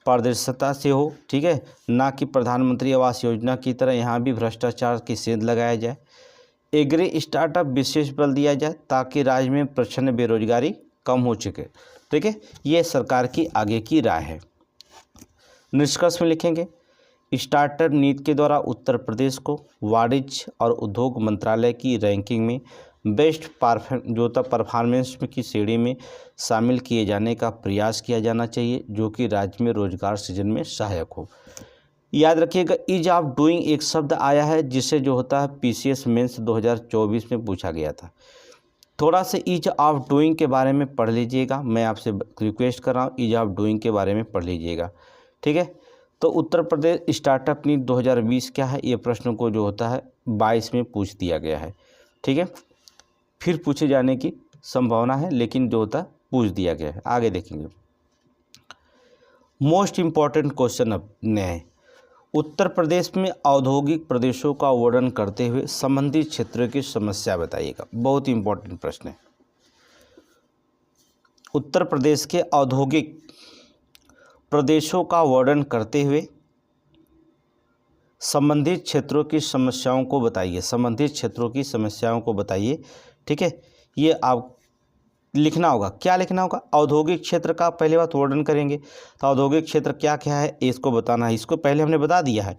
पारदर्शिता से हो। ठीक है, ना कि प्रधानमंत्री आवास योजना की तरह यहाँ भी भ्रष्टाचार की सेंध लगाया जाए। एग्री स्टार्टअप विशेष बल दिया जाए ताकि राज्य में प्रचंड बेरोजगारी कम हो सके। ठीक है, ये सरकार की आगे की राय है। निष्कर्ष में लिखेंगे, स्टार्टअप नीति के द्वारा उत्तर प्रदेश को वाणिज्य और उद्योग मंत्रालय की रैंकिंग में बेस्ट परफॉर्मेंस की श्रेणी में शामिल किए जाने का प्रयास किया जाना चाहिए, जो कि राज्य में रोजगार सृजन में सहायक हो। याद रखिएगा, ईज ऑफ डूइंग एक शब्द आया है जिसे जो होता है पीसीएस मेंस 2024 में पूछा गया था। थोड़ा सा ईज ऑफ डूइंग के बारे में पढ़ लीजिएगा, मैं आपसे रिक्वेस्ट कर रहा हूँ, ईज ऑफ डूइंग के बारे में पढ़ लीजिएगा। ठीक है, तो उत्तर प्रदेश स्टार्टअप नीति 2020 क्या है, ये प्रश्न को जो होता है 22 में पूछ दिया गया है। ठीक है, फिर पूछे जाने की संभावना है, लेकिन जो होता है पूछ दिया गया है। आगे देखेंगे, मोस्ट इम्पॉर्टेंट क्वेश्चन अब है, उत्तर प्रदेश में औद्योगिक प्रदेशों का वर्णन करते हुए संबंधित क्षेत्र की समस्या बताइएगा। बहुत ही इंपॉर्टेंट प्रश्न है। उत्तर प्रदेश के औद्योगिक प्रदेशों का वर्णन करते हुए संबंधित क्षेत्रों की समस्याओं को बताइए। संबंधित क्षेत्रों की समस्याओं को बताइए। ठीक है, ये आप लिखना होगा। क्या लिखना होगा? औद्योगिक क्षेत्र का पहले बात वर्णन करेंगे तो औद्योगिक क्षेत्र क्या क्या है इसको बताना है। इसको पहले हमने बता दिया है।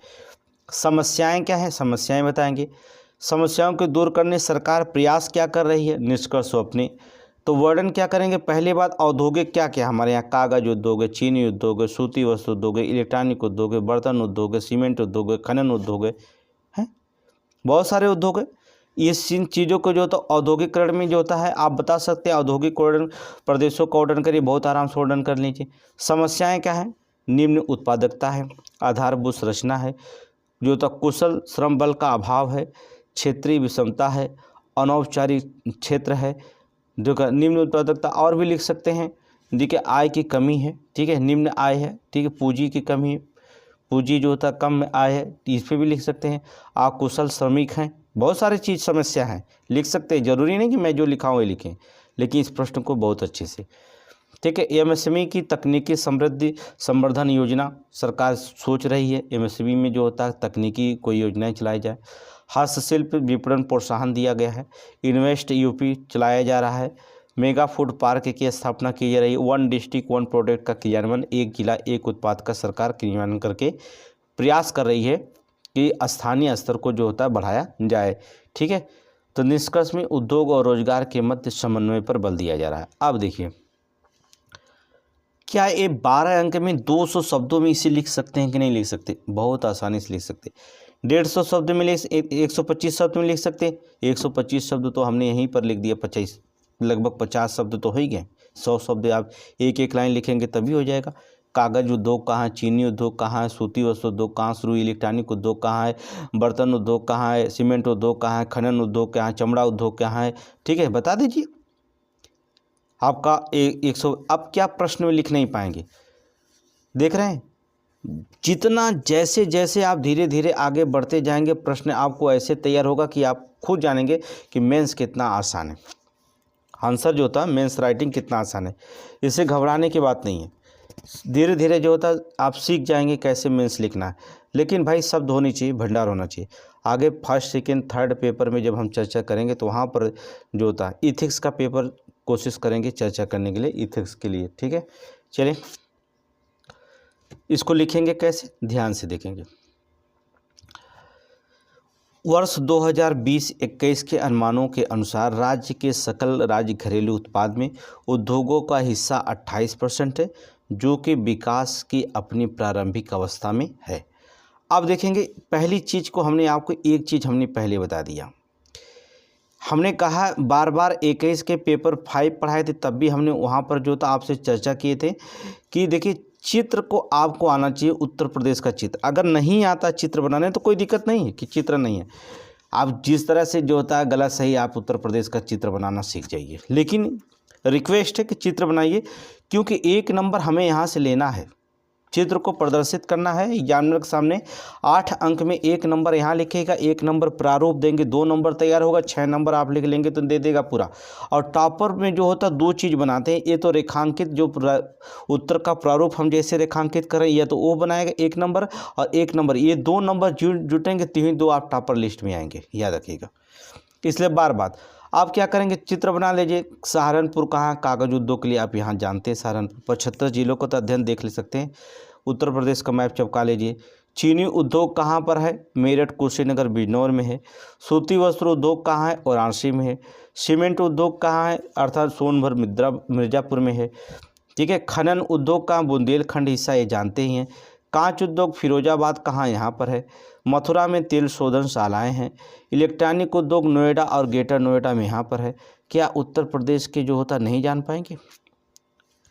समस्याएं क्या हैं, समस्याएं बताएंगे। समस्याओं को दूर करने सरकार प्रयास क्या कर रही है, निष्कर्ष अपने। तो वर्णन क्या करेंगे? पहले बात औद्योगिक क्या क्या हमारे यहाँ कागज उद्योग है, चीनी उद्योग है, सूती वस्त्र उद्योग है, इलेक्ट्रॉनिक उद्योग है, बर्तन उद्योग है, सीमेंट उद्योग है, खनन उद्योग है, बहुत सारे उद्योग है। इस इन चीज़ों को जो तो औद्योगिकरण में जो होता है आप बता सकते हैं। औद्योगिक वर्णन प्रदेशों का वर्णन करिए, बहुत आराम से वर्णन कर लीजिए। समस्याएं क्या है? निम्न उत्पादकता है, आधारभूत संरचना है, जो तो कुशल श्रम बल का अभाव है, क्षेत्रीय विषमता है, अनौपचारिक क्षेत्र है, जो निम्न उत्पादकता। और भी लिख सकते हैं, देखिए आय की कमी है, ठीक है, निम्न आय है, ठीक है, पूंजी की कमी है, पूंजी जो होता है कम आय है, इस पर भी लिख सकते हैं। अकुशल श्रमिक हैं, बहुत सारी चीज़ समस्या है, लिख सकते हैं। जरूरी नहीं कि मैं जो लिखा हूँ वो लिखें, लेकिन इस प्रश्न को बहुत अच्छे से, ठीक है। एमएसएमई की तकनीकी समृद्धि संवर्धन योजना सरकार सोच रही है। एमएसएमई में जो होता है तकनीकी कोई योजनाएं चलाई जाए। हस्तशिल्प विपणन प्रोत्साहन दिया गया है। इन्वेस्ट यूपी चलाया जा रहा है। मेगा फूड पार्क की स्थापना की जा रही है। वन डिस्ट्रिक्ट वन प्रोडक्ट का क्रियान्वयन, एक जिला एक उत्पाद का सरकार क्रियान्वयन करके प्रयास कर रही है कि स्थानीय स्तर को जो होता है बढ़ाया जाए, ठीक है। तो निष्कर्ष में उद्योग और रोजगार के मध्य समन्वय पर बल दिया जा रहा है। अब देखिए, क्या ये 12 अंक में 200 शब्दों में इसे लिख सकते हैं कि नहीं लिख सकते? बहुत आसानी से लिख सकते। 150 शब्द में लिख 125 शब्द में लिख सकते। 125 शब्द तो हमने यहीं पर लिख दिया। 25 लगभग 50 शब्द तो हो ही गए। 100 शब्द आप एक एक लाइन लिखेंगे तभी हो जाएगा। कागज उद्योग कहाँ है, चीनी उद्योग कहाँ है, सूती वस्त्र उद्योग कहाँ शुरू, इलेक्ट्रॉनिक उद्योग कहाँ है, बर्तन उद्योग कहाँ है, सीमेंट उद्योग कहाँ है, खनन उद्योग कहाँ है, चमड़ा उद्योग कहाँ है, ठीक है, बता दीजिए आपका 100। अब क्या प्रश्न में लिख नहीं पाएंगे, देख रहे हैं। जितना जैसे जैसे आप धीरे धीरे आगे बढ़ते जाएंगे प्रश्न आपको ऐसे तैयार होगा कि आप खुद जानेंगे कि मेंस कितना आसान है। आंसर जो होता है मेंस राइटिंग कितना आसान है, इससे घबराने की बात नहीं है। धीरे धीरे जो होता है आप सीख जाएंगे कैसे मेंस लिखना है। लेकिन भाई शब्द होनी चाहिए, भंडार होना चाहिए। आगे फर्स्ट सेकंड थर्ड पेपर में जब हम चर्चा करेंगे तो वहाँ पर जो होता है इथिक्स का पेपर कोशिश करेंगे चर्चा करने के लिए, इथिक्स के लिए, ठीक है। चलिए इसको लिखेंगे कैसे, ध्यान से देखेंगे। वर्ष 2020-21 के अनुमानों के अनुसार राज्य के सकल राज्य घरेलू उत्पाद में उद्योगों का हिस्सा 28% है, जो कि विकास की अपनी प्रारंभिक अवस्था में है। अब देखेंगे, पहली चीज़ को हमने आपको एक चीज़ हमने पहले बता दिया। हमने कहा बार बार 21 के पेपर 5 पढ़ाए थे, तब भी हमने वहाँ पर जो था आपसे चर्चा किए थे कि देखिए चित्र को आपको आना चाहिए, उत्तर प्रदेश का चित्र। अगर नहीं आता चित्र बनाने तो कोई दिक्कत नहीं है कि चित्र नहीं है, आप जिस तरह से जो होता है गलत सही आप उत्तर प्रदेश का चित्र बनाना सीख जाइए। लेकिन रिक्वेस्ट है कि चित्र बनाइए, क्योंकि 1 नंबर हमें यहाँ से लेना है, चित्र को प्रदर्शित करना है एग्जामिनर के सामने। 8 अंक में 1 नंबर यहाँ लिखेगा, 1 नंबर प्रारूप देंगे, 2 नंबर तैयार होगा, 6 नंबर आप लिख लेंगे तो दे देगा पूरा। और टॉपर में जो होता 2 चीज़ बनाते हैं, ये तो रेखांकित जो उत्तर का प्रारूप हम जैसे रेखांकित करें या तो वो बनाएगा 1 नंबर, और 1 नंबर ये 2 नंबर जुटेंगे तो ही 2 आप टॉपर लिस्ट में आएंगे, याद रखिएगा। इसलिए बार बार आप क्या करेंगे, चित्र बना लीजिए। सहारनपुर कहाँ, कागज उद्योग के लिए आप यहाँ जानते हैं सहारनपुर। 75 जिलों का तो अध्ययन देख ले सकते हैं। उत्तर प्रदेश का मैप चिपका लीजिए। चीनी उद्योग कहाँ पर है, मेरठ, कुशीनगर, बिजनौर में है। सूती वस्त्र उद्योग कहाँ है, वाराणसी में है। सीमेंट उद्योग कहाँ है, अर्थात सोनभद्र मिर्ज़ापुर में है, ठीक है। खनन उद्योग कहाँ, बुंदेलखंड हिस्सा, ये जानते ही हैं। कांच उद्योग फिरोजाबाद कहाँ, यहाँ पर है। मथुरा में तेल शोधनशालाएँ हैं। इलेक्ट्रॉनिक उद्योग नोएडा और ग्रेटर नोएडा में यहाँ पर है। क्या उत्तर प्रदेश के जो होता नहीं जान पाएंगे,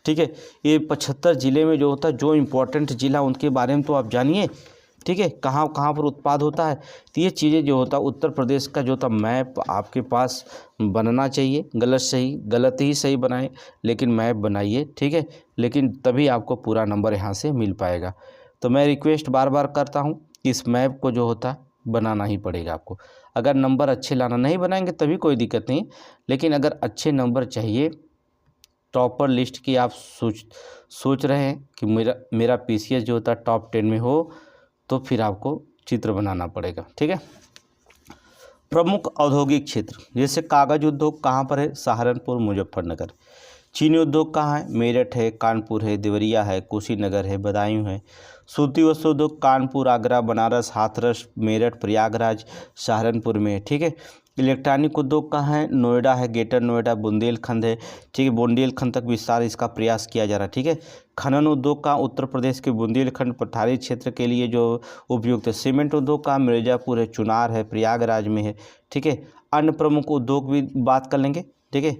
ठीक है। ये 75 ज़िले में जो होता है, जो इम्पोर्टेंट ज़िला उनके बारे में तो आप जानिए, ठीक है, कहाँ कहाँ पर उत्पाद होता है। तो ये चीज़ें जो होता है उत्तर प्रदेश का जो होता मैप आपके पास बनना चाहिए। गलत सही, गलत ही सही बनाएं, लेकिन मैप बनाइए, ठीक है। लेकिन तभी आपको पूरा नंबर यहाँ से मिल पाएगा। तो मैं रिक्वेस्ट बार बार करता हूँ इस मैप को जो होता है बनाना ही पड़ेगा आपको। अगर नंबर अच्छे लाना नहीं बनाएंगे तभी कोई दिक्कत नहीं, लेकिन अगर अच्छे नंबर चाहिए, टॉपर लिस्ट की आप सोच रहे हैं कि मेरा पीसीएस जो होता है टॉप 10 में हो, तो फिर आपको चित्र बनाना पड़ेगा। ठीक है। प्रमुख औद्योगिक क्षेत्र, जैसे कागज उद्योग कहाँ पर है? सहारनपुर, मुजफ्फरनगर। चीनी उद्योग कहाँ है? मेरठ है, कानपुर है, देवरिया है, कुशीनगर है, बदायूं है। सूती वस्त्र उद्योग कानपुर, आगरा, बनारस, हाथरस, मेरठ, प्रयागराज, सहारनपुर में है। ठीक है। इलेक्ट्रॉनिक उद्योग कहाँ है? नोएडा है, ग्रेटर नोएडा, बुंदेलखंड है। ठीक है, बुंदेलखंड तक विस्तार इसका प्रयास किया जा रहा है। ठीक है। खनन उद्योग का उत्तर प्रदेश के बुंदेलखंड पठारी क्षेत्र के लिए जो उपयुक्त है। सीमेंट उद्योग का मिर्जापुर है, चुनार है, प्रयागराज में है। ठीक है। अन्य प्रमुख उद्योग भी बात कर लेंगे। ठीक है।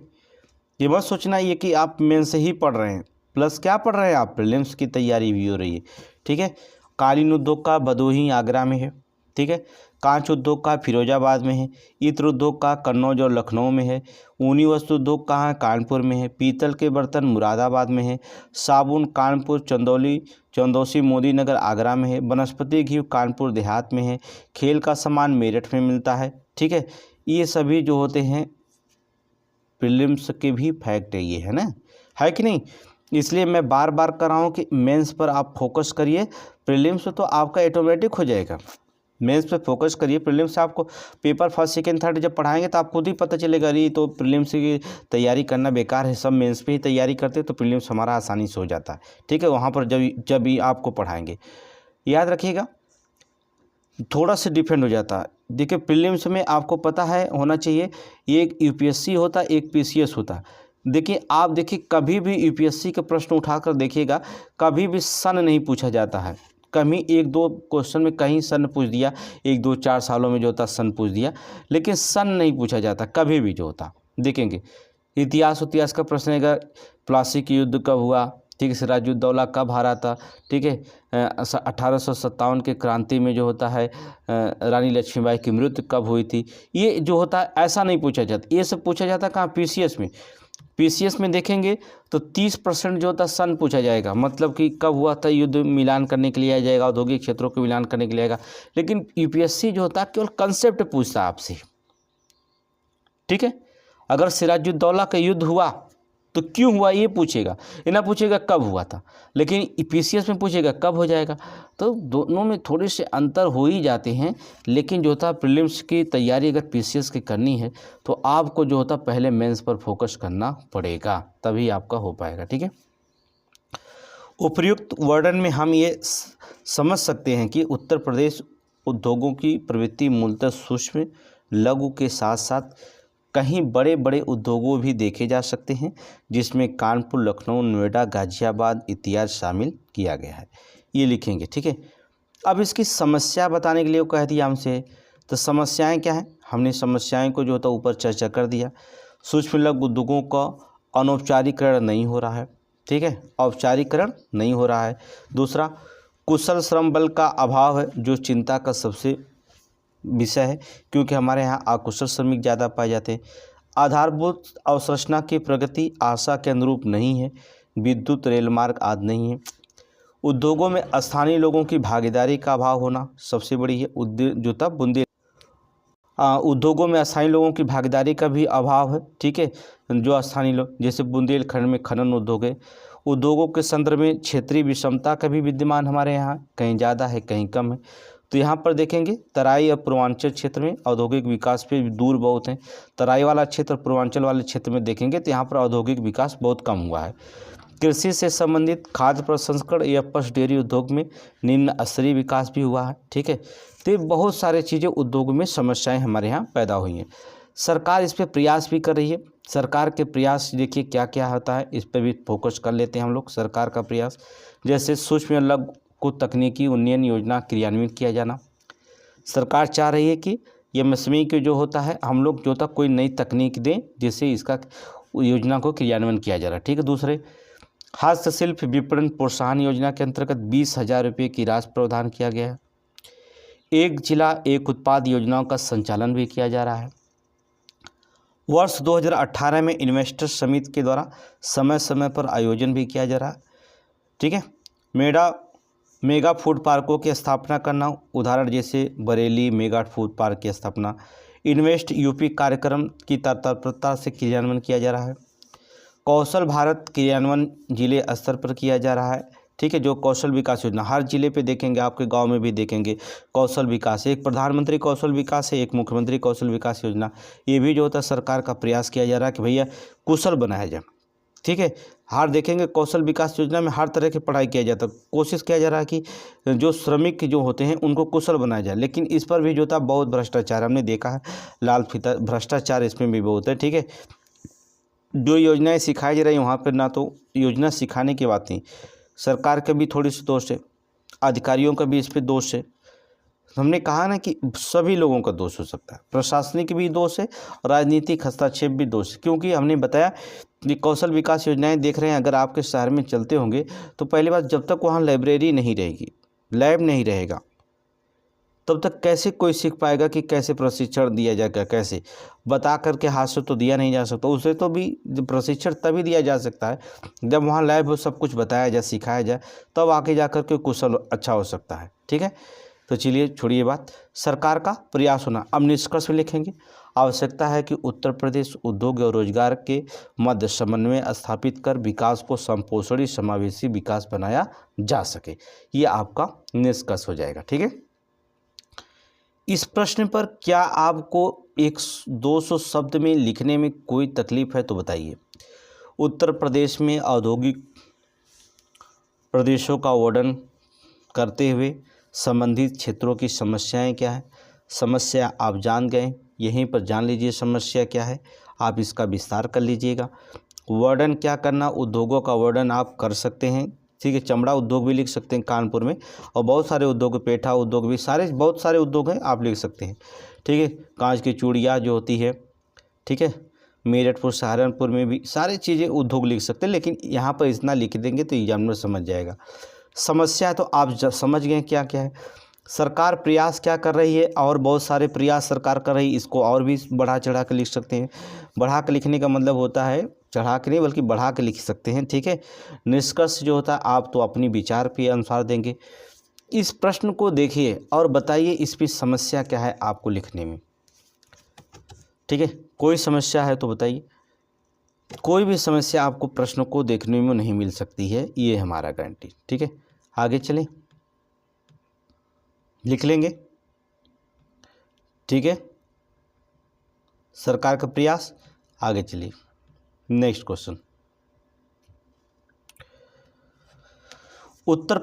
ये मत सोचना ये कि आप मेन से ही पढ़ रहे हैं, प्लस क्या पढ़ रहे हैं आप, प्रीलिम्स की तैयारी भी हो रही है। ठीक है। कालीन उद्योग का भदोही, आगरा में है। ठीक है। कांच उद्योग का फिरोजाबाद में है। इत्र उद्योग का कन्नौज और लखनऊ में है। ऊनी वस्त्र उद्योग कहाँ है? कानपुर में है। पीतल के बर्तन मुरादाबाद में है। साबुन कानपुर, चंदौसी, मोदी नगर, आगरा में है। वनस्पति घी कानपुर देहात में है। खेल का सामान मेरठ में मिलता है। ठीक है। ये सभी जो होते हैं प्रीलिम्स के भी फैक्ट है, ये है ना, है कि नहीं? इसलिए मैं बार बार कर रहा हूँ कि मेंस पर आप फोकस करिए, प्रीलिम्स तो आपका ऑटोमेटिक हो जाएगा। मेंस पे फोकस करिए, प्रीलिम्स से आपको पेपर फर्स्ट सेकंड थर्ड जब पढ़ाएंगे तो आपको खुद ही पता चलेगा अरे तो प्रीलिम्स की तैयारी करना बेकार है, सब मेंस पे ही तैयारी करते हैं तो प्रीलिम्स हमारा आसानी से हो जाता है। ठीक है। वहाँ पर जब भी आपको पढ़ाएंगे याद रखिएगा, थोड़ा सा डिफरेंट हो जाता है। देखिए प्रीलिम्स में आपको पता है होना चाहिए, एक यूपीएससी होता है, एक पीसीएस होता है। देखिए आप देखिए कभी भी यूपीएससी के प्रश्न उठाकर देखिएगा, कभी भी सन नहीं पूछा जाता है। कभी एक दो क्वेश्चन में कहीं सन पूछ दिया, 1-2-4 सालों में जो होता सन पूछ दिया, लेकिन सन नहीं पूछा जाता कभी भी जो होता। देखेंगे इतिहास का प्रश्न है, प्लासी की युद्ध कब हुआ? ठीक है। सिराजुद्दौला कब हारा था? ठीक है। 1857 के क्रांति में जो होता है रानी लक्ष्मीबाई की मृत्यु कब हुई थी? ये जो होता है ऐसा नहीं पूछा जाता, ये सब पूछा जाता कहाँ? पीसीएस में। पीसीएस में देखेंगे तो 30% जो होता है सन पूछा जाएगा, मतलब कि कब हुआ था युद्ध, मिलान करने के लिए आ जाएगा, औद्योगिक क्षेत्रों को मिलान करने के लिए आएगा। लेकिन यूपीएससी जो होता है केवल कंसेप्ट पूछता है आपसे। ठीक है। अगर सिराजुद्दौला का युद्ध हुआ तो क्यों हुआ ये पूछेगा, ये ना पूछेगा कब हुआ था। लेकिन पीसीएस में पूछेगा कब हो जाएगा। तो दोनों में थोड़े से अंतर हो ही जाते हैं, लेकिन जो होता है प्रीलिम्स की तैयारी अगर पीसीएस की करनी है तो आपको जो होता पहले मेंस पर फोकस करना पड़ेगा, तभी आपका हो पाएगा। ठीक है। उपर्युक्त वर्णन में हम ये समझ सकते हैं कि उत्तर प्रदेश उद्योगों की प्रवृत्ति मूलतः सूक्ष्म लघु के साथ साथ कहीं बड़े बड़े उद्योगों भी देखे जा सकते हैं, जिसमें कानपुर, लखनऊ, नोएडा, गाजियाबाद इत्यादि शामिल किया गया है। ये लिखेंगे। ठीक है। अब इसकी समस्या बताने के लिए वो कह दिया हमसे, तो समस्याएं क्या हैं? हमने समस्याएं को जो होता ऊपर चर्चा कर दिया। सूक्ष्म लघु उद्योगों का अनौपचारिकरण नहीं हो रहा है। ठीक है। औपचारिकरण नहीं हो रहा है। दूसरा, कुशल श्रम बल का अभाव है, जो चिंता का सबसे विषय है, क्योंकि हमारे यहाँ अकुशल श्रमिक ज़्यादा पाए जाते हैं। आधारभूत अवसंरचना की प्रगति आशा के अनुरूप नहीं है। विद्युत, रेल मार्ग आदि नहीं है। उद्योगों में स्थानीय लोगों की भागीदारी का अभाव होना सबसे बड़ी है। उद्योगों में स्थानीय लोगों की भागीदारी का भी अभाव है। ठीक है। जो स्थानीय लोग, जैसे बुंदेलखंड में खनन उद्योग है। उद्योगों के संदर्भ में क्षेत्रीय विषमता का भी विद्यमान हमारे यहाँ, कहीं ज़्यादा है कहीं कम है। तो यहाँ पर देखेंगे तराई और पूर्वांचल क्षेत्र में औद्योगिक विकास पे दूर बहुत हैं। तराई वाला क्षेत्र, पूर्वांचल वाले क्षेत्र में देखेंगे तो यहाँ पर औद्योगिक विकास बहुत कम हुआ है। कृषि से संबंधित खाद्य प्रसंस्करण या पशु डेयरी उद्योग में निम्न स्तरीय विकास भी हुआ है। ठीक है। तो ये बहुत सारे चीज़ें उद्योग में समस्याएं हमारे यहाँ पैदा हुई हैं। सरकार इस पर प्रयास भी कर रही है। सरकार के प्रयास देखिए क्या क्या होता है, इस पर भी फोकस कर लेते हैं हम लोग। सरकार का प्रयास जैसे सूक्ष्म लघु को तकनीकी उन्नयन योजना क्रियान्वित किया जाना। सरकार चाह रही है कि एमएसएमई के जो होता है हम लोग जो होता कोई नई तकनीक दें जिससे इसका योजना को क्रियान्वयन किया जा रहा है। ठीक है। दूसरे, हस्तशिल्प विपणन प्रोत्साहन योजना के अंतर्गत 20,000 रुपये की राशि प्रावधान किया गया है। एक जिला एक उत्पाद योजनाओं का संचालन भी किया जा रहा है। वर्ष 2018 में इन्वेस्टर समिति के द्वारा समय समय पर आयोजन भी किया जा रहा है। ठीक है। मेडा मेगा फूड पार्कों की स्थापना करना, उदाहरण जैसे बरेली मेगा फूड पार्क की स्थापना। इन्वेस्ट यूपी कार्यक्रम की तत्परता से क्रियान्वयन किया जा रहा है। कौशल भारत क्रियान्वयन जिले स्तर पर किया जा रहा है। ठीक है, जो कौशल विकास योजना हर जिले पे देखेंगे, आपके गांव में भी देखेंगे कौशल विकास, एक प्रधानमंत्री कौशल विकास है, एक मुख्यमंत्री कौशल विकास योजना। ये भी जो होता है सरकार का प्रयास किया जा रहा है कि भैया कुशल बनाया जाए। ठीक है, हर देखेंगे कौशल विकास योजना में हर तरह की पढ़ाई किया जाता है, कोशिश किया जा रहा है कि जो श्रमिक जो होते हैं उनको कुशल बनाया जाए। लेकिन इस पर भी जो था बहुत भ्रष्टाचार हमने देखा है, लाल फीता भ्रष्टाचार इसमें भी बहुत है। ठीक है, जो योजनाएं सिखाई जा रही हैं वहाँ पर ना तो योजना सिखाने की बात नहीं, सरकार का भी थोड़ी सी दोष है, अधिकारियों का भी इस पर दोष है। हमने कहा ना कि सभी लोगों का दोष हो सकता है, प्रशासनिक भी दोष है, राजनीतिक हस्तक्षेप भी दोष है। क्योंकि हमने बताया कि कौशल विकास योजनाएं देख रहे हैं, अगर आपके शहर में चलते होंगे तो पहली बात, जब तक वहाँ लाइब्रेरी नहीं रहेगी, लैब नहीं रहेगा, तब तक कैसे कोई सीख पाएगा कि कैसे प्रशिक्षण दिया जाएगा, कैसे बता करके हाथ से तो दिया नहीं जा सकता। उसे तो भी प्रशिक्षण तभी दिया जा सकता है जब वहाँ लैब हो, सब कुछ बताया जाए, सिखाया जाए, तब आके जा करके कुशल अच्छा हो सकता है। ठीक है, तो चलिए छोड़िए बात, सरकार का प्रयास होना। अब निष्कर्ष में लिखेंगे, आवश्यकता है कि उत्तर प्रदेश उद्योग और रोजगार के मध्य समन्वय स्थापित कर विकास को संपोषणी समावेशी विकास बनाया जा सके। ये आपका निष्कर्ष हो जाएगा। ठीक है, इस प्रश्न पर क्या आपको 200 शब्द में लिखने में कोई तकलीफ है तो बताइए। उत्तर प्रदेश में औद्योगिक प्रदेशों का वर्णन करते हुए संबंधित क्षेत्रों की समस्याएं क्या है। समस्या आप जान गए, यहीं पर जान लीजिए समस्या क्या है, आप इसका विस्तार कर लीजिएगा। वर्णन क्या करना, उद्योगों का वर्णन आप कर सकते हैं। ठीक है, चमड़ा उद्योग भी लिख सकते हैं कानपुर में, और बहुत सारे उद्योग, पेठा उद्योग भी, सारे बहुत सारे उद्योग हैं, आप लिख सकते हैं। ठीक है, कांच की चूड़ियाँ जो होती है, ठीक है, मेरठपुर सहारनपुर में भी सारी चीज़ें उद्योग लिख सकते हैं, लेकिन यहाँ पर इतना लिख देंगे तो एग्जामिनर समझ जाएगा। समस्या है तो आप जब समझ गए क्या क्या है। सरकार प्रयास क्या कर रही है, और बहुत सारे प्रयास सरकार कर रही है, इसको और भी बढ़ा चढ़ा कर लिख सकते हैं। बढ़ा कर लिखने का मतलब होता है चढ़ा के नहीं, बल्कि बढ़ा के लिख सकते हैं। ठीक है, निष्कर्ष जो होता है आप तो अपनी विचार के अनुसार देंगे। इस प्रश्न को देखिए और बताइए इसकी समस्या क्या है आपको लिखने में। ठीक है, कोई समस्या है तो बताइए। कोई भी समस्या आपको प्रश्न को देखने में नहीं मिल सकती है, ये हमारा गारंटी। ठीक है, आगे चलें, लिख लेंगे। ठीक है, सरकार का प्रयास, आगे चलिए नेक्स्ट क्वेश्चन। उत्तर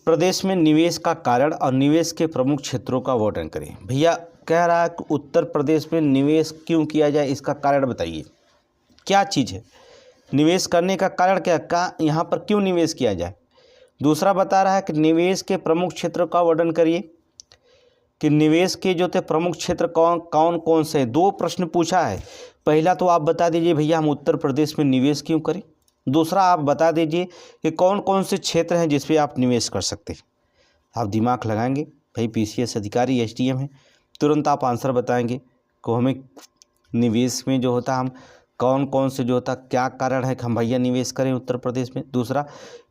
प्रदेश में निवेश का कारण और निवेश के प्रमुख क्षेत्रों का वर्णन करें। भैया कह रहा है कि उत्तर प्रदेश में निवेश क्यों किया जाए, इसका कारण बताइए, क्या चीज़ है निवेश करने का कारण, क्या यहाँ पर क्यों निवेश किया जाए। दूसरा बता रहा है कि निवेश के प्रमुख क्षेत्र का वर्णन करिए, कि निवेश के जो थे प्रमुख क्षेत्र कौन कौन से। दो प्रश्न पूछा है, पहला तो आप बता दीजिए भैया हम उत्तर प्रदेश में निवेश क्यों करें, दूसरा आप बता दीजिए कि कौन कौन से क्षेत्र हैं जिस पे आप निवेश कर सकते हैं। आप दिमाग लगाएंगे, भाई पीसीएस अधिकारी एसडीएम है, तुरंत आप आंसर बताएंगे को हमें निवेश में जो होता हम कौन कौन से जो होता क्या कारण है कि हम भैया निवेश करें उत्तर प्रदेश में। दूसरा,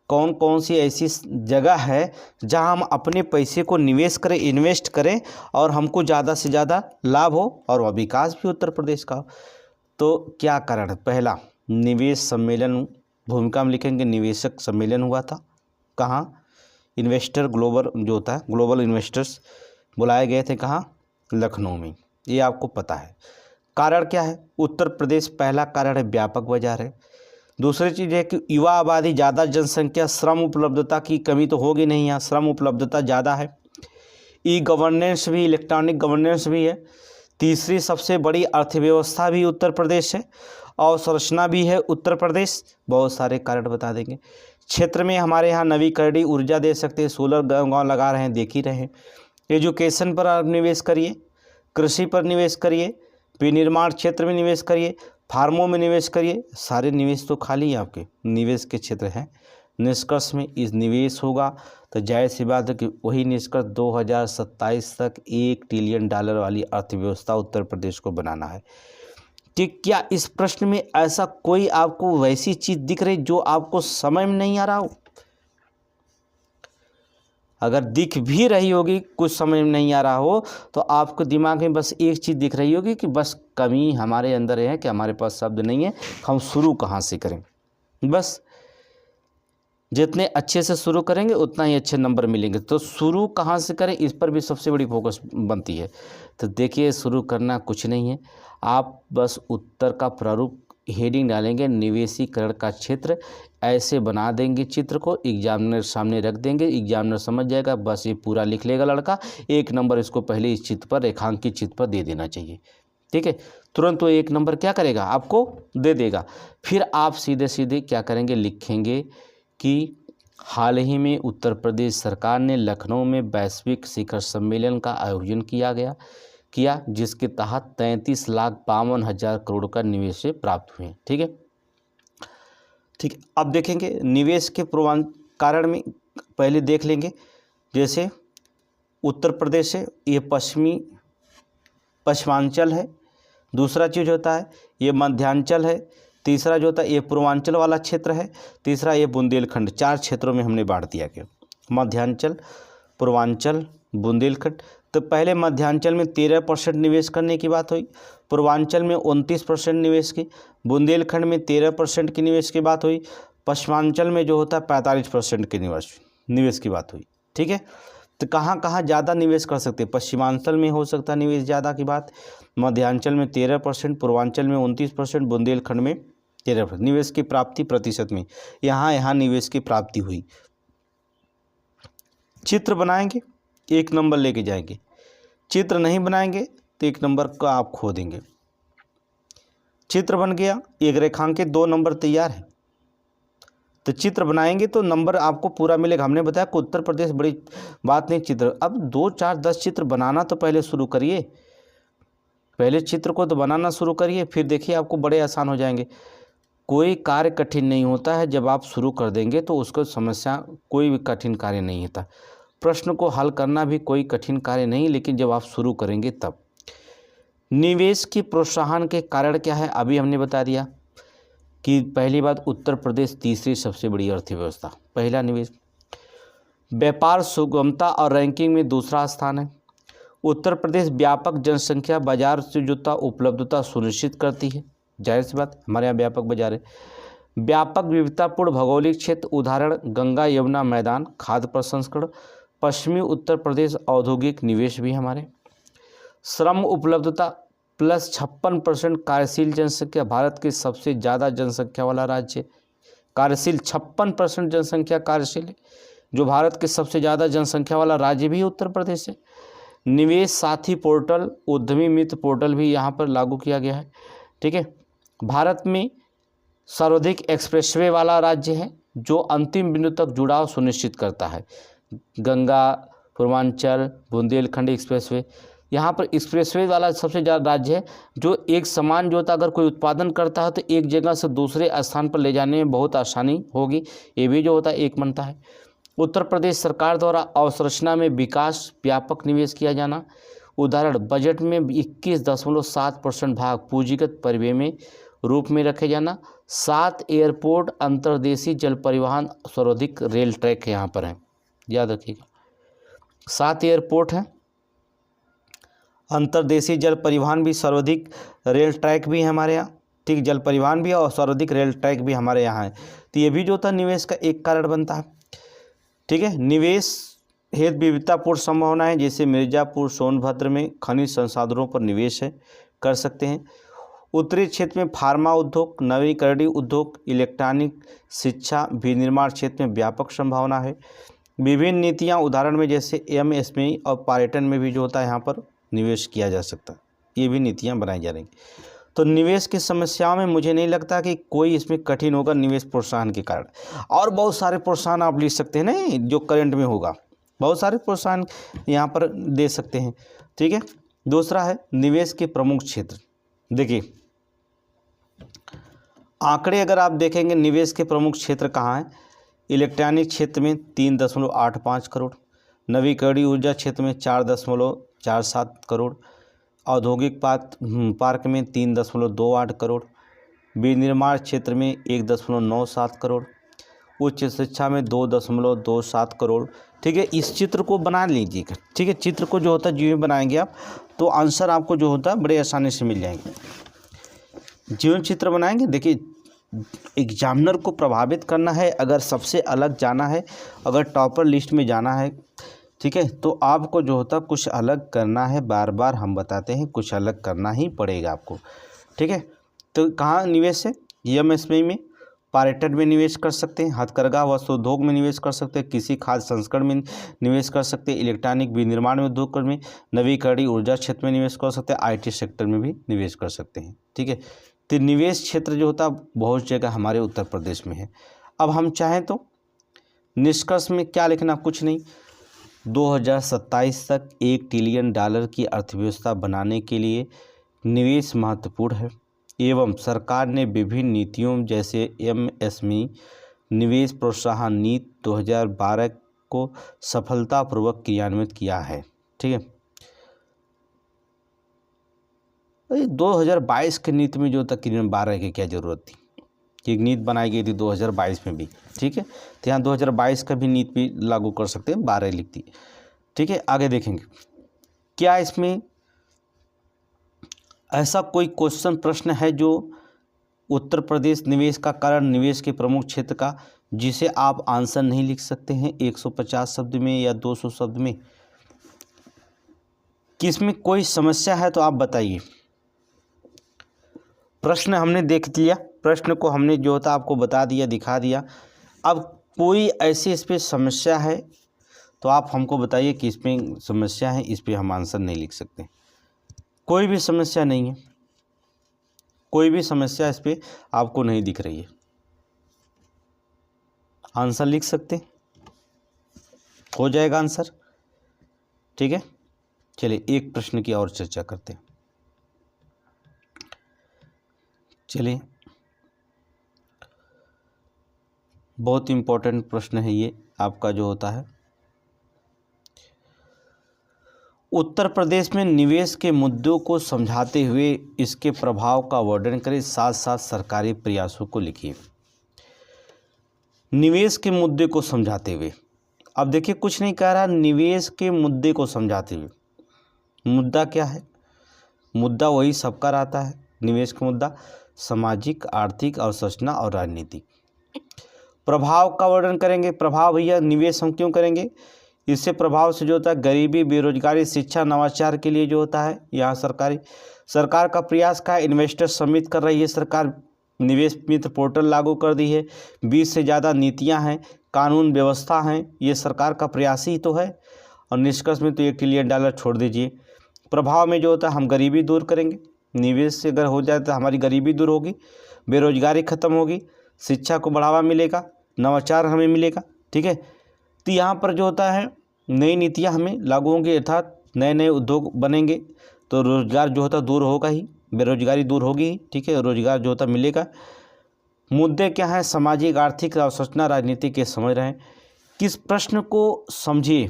कौन कौन सी ऐसी जगह है जहां हम अपने पैसे को निवेश करें, इन्वेस्ट करें, और हमको ज़्यादा से ज़्यादा लाभ हो और वह विकास भी उत्तर प्रदेश का हो। तो क्या कारण है, पहला निवेश सम्मेलन, भूमिका में लिखेंगे निवेशक सम्मेलन हुआ था, कहाँ, इन्वेस्टर ग्लोबल जो होता है ग्लोबल इन्वेस्टर्स बुलाए गए थे, कहाँ, लखनऊ में, ये आपको पता है। कारण क्या है, उत्तर प्रदेश पहला कारण है व्यापक बाजार है। दूसरी चीज़ है कि युवा आबादी, ज़्यादा जनसंख्या, श्रम उपलब्धता की कमी तो होगी नहीं, यहाँ श्रम उपलब्धता ज़्यादा है। ई गवर्नेंस भी, इलेक्ट्रॉनिक गवर्नेंस भी है। तीसरी सबसे बड़ी अर्थव्यवस्था भी उत्तर प्रदेश है, और संरचना भी है उत्तर प्रदेश। बहुत सारे कारण बता देंगे। क्षेत्र में हमारे यहाँ नवीकरणीय ऊर्जा दे सकते हैं, सोलर गाँव लगा रहे हैं, देख ही रहे हैं। एजुकेशन पर आप निवेश करिए, कृषि पर निवेश करिए, विनिर्माण क्षेत्र में निवेश करिए, फार्मों में निवेश करिए। सारे निवेश तो खाली आपके निवेश के क्षेत्र हैं। निष्कर्ष में इस निवेश होगा तो जाहिर सी बात है कि वही निष्कर्ष 2027 तक $1 ट्रिलियन वाली अर्थव्यवस्था उत्तर प्रदेश को बनाना है। कि क्या इस प्रश्न में ऐसा कोई आपको वैसी चीज़ दिख रही जो आपको समझ में नहीं आ रहा हो। अगर दिख भी रही होगी, कुछ समझ में नहीं आ रहा हो, तो आपको दिमाग में बस एक चीज़ दिख रही होगी कि बस कमी हमारे अंदर है कि हमारे पास शब्द नहीं है, हम शुरू कहाँ से करें। बस जितने अच्छे से शुरू करेंगे उतना ही अच्छे नंबर मिलेंगे। तो शुरू कहाँ से करें, इस पर भी सबसे बड़ी फोकस बनती है। तो देखिए, शुरू करना कुछ नहीं है, आप बस उत्तर का प्रारूप हेडिंग डालेंगे, निवेशीकरण का क्षेत्र, ऐसे बना देंगे चित्र को, एग्जामिनर सामने रख देंगे, एग्जामिनर समझ जाएगा, बस ये पूरा लिख लेगा लड़का, 1 नंबर इसको पहले इस चित्र पर, रेखांकित चित्र पर दे देना चाहिए। ठीक है, तुरंत वो 1 नंबर क्या करेगा, आपको दे देगा। फिर आप सीधे सीधे क्या करेंगे, लिखेंगे कि हाल ही में उत्तर प्रदेश सरकार ने लखनऊ में वैश्विक शिखर सम्मेलन का आयोजन किया जिसके तहत 33,52,000 करोड़ का निवेश प्राप्त हुए। ठीक है, अब देखेंगे निवेश के कारण में पहले देख लेंगे। जैसे उत्तर प्रदेश है, ये पश्चिमांचल है, दूसरा चीज़ होता है ये मध्यांचल है, तीसरा जो होता है ये पूर्वांचल वाला क्षेत्र है, तीसरा ये बुंदेलखंड। 4 क्षेत्रों में हमने बांट दिया गया, मध्यांचल, पूर्वांचल, बुंदेलखंड। तो पहले मध्यांचल में 13% निवेश करने की बात हुई, पूर्वांचल में 29% निवेश की, बुंदेलखंड में 13% की निवेश की बात हुई, पश्चिमांचल में जो होता है 45% के निवेश की बात हुई। ठीक है, तो कहाँ कहाँ ज़्यादा निवेश कर सकते हैं, पश्चिमांचल में हो सकता है निवेश ज़्यादा की बात, मध्यांचल में 13%, पूर्वांचल में 29%, बुंदेलखंड में 13%। निवेश की प्राप्ति प्रतिशत में यहाँ निवेश की प्राप्ति हुई। चित्र बनाएंगे, 1 नंबर लेके जाएंगे, चित्र नहीं बनाएंगे तो 1 नंबर का आप खो देंगे। चित्र बन गया, एक रेखांकित 2 नंबर तैयार है, तो चित्र बनाएंगे तो नंबर आपको पूरा मिलेगा। हमने बताया कि उत्तर प्रदेश बड़ी बात नहीं, चित्र अब 2, 4, 10 चित्र बनाना तो पहले शुरू करिए, पहले चित्र को तो बनाना शुरू करिए, फिर देखिए आपको बड़े आसान हो जाएंगे। कोई कार्य कठिन नहीं होता है, जब आप शुरू कर देंगे तो उसको समस्या, कोई भी कठिन कार्य नहीं होता। प्रश्न को हल करना भी कोई कठिन कार्य नहीं, लेकिन जब आप शुरू करेंगे तब। निवेश की प्रोत्साहन के कारण क्या है, अभी हमने बता दिया कि पहली बात उत्तर प्रदेश तीसरी सबसे बड़ी अर्थव्यवस्था, पहला निवेश। व्यापार सुगमता और रैंकिंग में दूसरा स्थान है। उत्तर प्रदेश व्यापक जनसंख्या, बाजार से जुड़ता उपलब्धता सुनिश्चित करती है, जाहिर सी बात हमारे यहाँ व्यापक बाजार है। व्यापक विविधतापूर्ण भौगोलिक क्षेत्र, उदाहरण गंगा यमुना मैदान, खाद्य प्रसंस्करण। पश्चिमी उत्तर प्रदेश औद्योगिक निवेश भी हमारे। श्रम उपलब्धता प्लस 56% कार्यशील जनसंख्या, भारत के सबसे ज़्यादा जनसंख्या वाला राज्य। कार्यशील 56% जनसंख्या कार्यशील है, जो भारत के सबसे ज़्यादा जनसंख्या वाला राज्य भी उत्तर प्रदेश है। निवेश साथी पोर्टल, उद्यमी मित्र पोर्टल भी यहाँ पर लागू किया गया है। ठीक है, भारत में सर्वाधिक एक्सप्रेसवे वाला राज्य है, जो अंतिम बिंदु तक जुड़ाव सुनिश्चित करता है। गंगा, पूर्वांचल, बुंदेलखंड एक्सप्रेसवे, यहाँ पर एक्सप्रेसवे वाला सबसे ज़्यादा राज्य है, जो एक समान जो होता, अगर कोई उत्पादन करता है तो एक जगह से दूसरे स्थान पर ले जाने में बहुत आसानी होगी, ये भी जो होता है एक बनता है। उत्तर प्रदेश सरकार द्वारा अवसंरचना में विकास, व्यापक निवेश किया जाना, उदाहरण बजट में 21.7% भाग पूंजीगत परिव्यय में रूप में रखे जाना। 7 एयरपोर्ट, अंतर्देशीय जल परिवहन, सर्वाधिक रेल ट्रैक यहाँ पर हैं, याद रखिएगा। 7 एयरपोर्ट हैं, अंतर्देशीय जल परिवहन भी, सर्वाधिक रेल ट्रैक भी है हमारे यहाँ। ठीक, जल परिवहन भी है और सर्वाधिक रेल ट्रैक भी हमारे यहाँ है। तो ये भी जो था निवेश का एक कारण बनता है। ठीक है, निवेश हेतु विविधतापूर्ण संभावना है, जैसे मिर्ज़ापुर, सोनभद्र में खनिज संसाधनों पर निवेश है, कर सकते हैं। उत्तरी क्षेत्र में फार्मा उद्योग, नवीकरणीय उद्योग, इलेक्ट्रॉनिक, शिक्षा, विनिर्माण क्षेत्र में व्यापक संभावना है। विभिन्न नीतियाँ, उदाहरण में जैसे MSME और पर्यटन में भी जो होता है यहाँ पर निवेश किया जा सकता है, ये भी नीतियाँ बनाई जा रही। तो निवेश की समस्याओं में मुझे नहीं लगता कि कोई इसमें कठिन होगा निवेश प्रोत्साहन के कारण। और बहुत सारे प्रोत्साहन आप लिख सकते हैं ना, जो करंट में होगा, बहुत सारे प्रोत्साहन यहाँ पर दे सकते हैं। ठीक है, दूसरा है निवेश के प्रमुख क्षेत्र। देखिए आंकड़े अगर आप देखेंगे, निवेश के प्रमुख क्षेत्र कहाँ हैं। इलेक्ट्रॉनिक क्षेत्र में 3.85 करोड़, नवीकरणीय ऊर्जा क्षेत्र में 4.47 करोड़, औद्योगिक पार्क में 3.28 करोड़, विनिर्माण क्षेत्र में 1.97 करोड़, उच्च शिक्षा में 2.27 करोड़, ठीक है, इस चित्र को बना लीजिएगा। ठीक है, चित्र को जो होता है जीवन बनाएंगे आप तो आंसर आपको जो होता है बड़े आसानी से मिल जाएंगे। जीवन चित्र बनाएंगे। देखिए, एग्जामिनर को प्रभावित करना है, अगर सबसे अलग जाना है, अगर टॉपर लिस्ट में जाना है, ठीक है, तो आपको जो होता कुछ अलग करना है। बार बार हम बताते हैं कुछ अलग करना ही पड़ेगा आपको। ठीक है, तो कहाँ निवेश है? एमएसएमई में, पर्यटन में निवेश कर सकते हैं, हथकरघा वस्त्र उद्योग में निवेश कर सकते हैं, कृषि खाद्य संस्करण में निवेश कर सकते हैं, इलेक्ट्रॉनिक विनिर्माण उद्योग में, नवीकरणीय ऊर्जा क्षेत्र में निवेश कर सकते हैं, आईटी सेक्टर में भी निवेश कर सकते हैं। ठीक है, तो निवेश क्षेत्र जो होता है बहुत जगह हमारे उत्तर प्रदेश में है। अब हम चाहें तो निष्कर्ष में क्या लिखना, कुछ नहीं, 2027 तक $1 ट्रिलियन की अर्थव्यवस्था बनाने के लिए निवेश महत्वपूर्ण है एवं सरकार ने विभिन्न नीतियों जैसे एमएसएमई निवेश प्रोत्साहन नीति 2012 को सफलतापूर्वक क्रियान्वित किया है। ठीक है, 2022 की नीति में जो तकरीबन 12 की क्या ज़रूरत थी, एक नीति बनाई गई थी 2022 में भी। ठीक है, तो यहाँ 2022 का भी नीति भी लागू कर सकते हैं, 12 लिखती। ठीक है, आगे देखेंगे क्या इसमें ऐसा कोई क्वेश्चन प्रश्न है जो उत्तर प्रदेश निवेश का कारण, निवेश के प्रमुख क्षेत्र का, जिसे आप आंसर नहीं लिख सकते हैं 150 शब्द में या 200 शब्द में? किसमें कोई समस्या है तो आप बताइए। प्रश्न हमने देख लिया, प्रश्न को हमने जो होता आपको बता दिया, दिखा दिया। अब कोई ऐसी इस पर समस्या है तो आप हमको बताइए कि इसमें समस्या है, इस पर हम आंसर नहीं लिख सकते। कोई भी समस्या नहीं है, कोई भी समस्या इस पर आपको नहीं दिख रही है, आंसर लिख सकते, हो जाएगा आंसर। ठीक है, चलिए एक प्रश्न की और चर्चा करते हैं। चलिए, बहुत इम्पोर्टेंट प्रश्न है ये आपका जो होता है। उत्तर प्रदेश में निवेश के मुद्दों को समझाते हुए इसके प्रभाव का वर्णन करें, साथ साथ सरकारी प्रयासों को लिखिए। निवेश के मुद्दे को समझाते हुए, अब देखिए कुछ नहीं कह रहा, निवेश के मुद्दे को समझाते हुए। मुद्दा क्या है? मुद्दा वही सबका रहता है, निवेश का मुद्दा सामाजिक, आर्थिक, अवसंरचना और राजनीतिक। प्रभाव का वर्णन करेंगे। प्रभाव भैया निवेश हम क्यों करेंगे? इससे प्रभाव से जो होता है गरीबी, बेरोजगारी, शिक्षा, नवाचार के लिए जो होता है यहाँ सरकार का प्रयास का इन्वेस्टर समिट कर रही है। सरकार निवेश मित्र पोर्टल लागू कर दी है, 20 से ज़्यादा नीतियाँ हैं, कानून व्यवस्था हैं, ये सरकार का प्रयास ही तो है। और निष्कर्ष में तो $1 ट्रिलियन छोड़ दीजिए। प्रभाव में जो होता है हम गरीबी दूर करेंगे, निवेश से अगर हो जाए तो हमारी गरीबी दूर होगी, बेरोजगारी खत्म होगी, शिक्षा को बढ़ावा मिलेगा, नवाचार हमें मिलेगा। ठीक है, तो यहाँ पर जो होता है नई नीतियाँ हमें लागू होंगी, अर्थात नए नए उद्योग बनेंगे तो रोजगार जो होता दूर होगा ही, बेरोजगारी दूर होगी ही। ठीक है, रोजगार जो होता मिलेगा। मुद्दे क्या हैं? सामाजिक, आर्थिक, अवसंरचना, राजनीति के समझ रहे हैं। किस प्रश्न को समझिए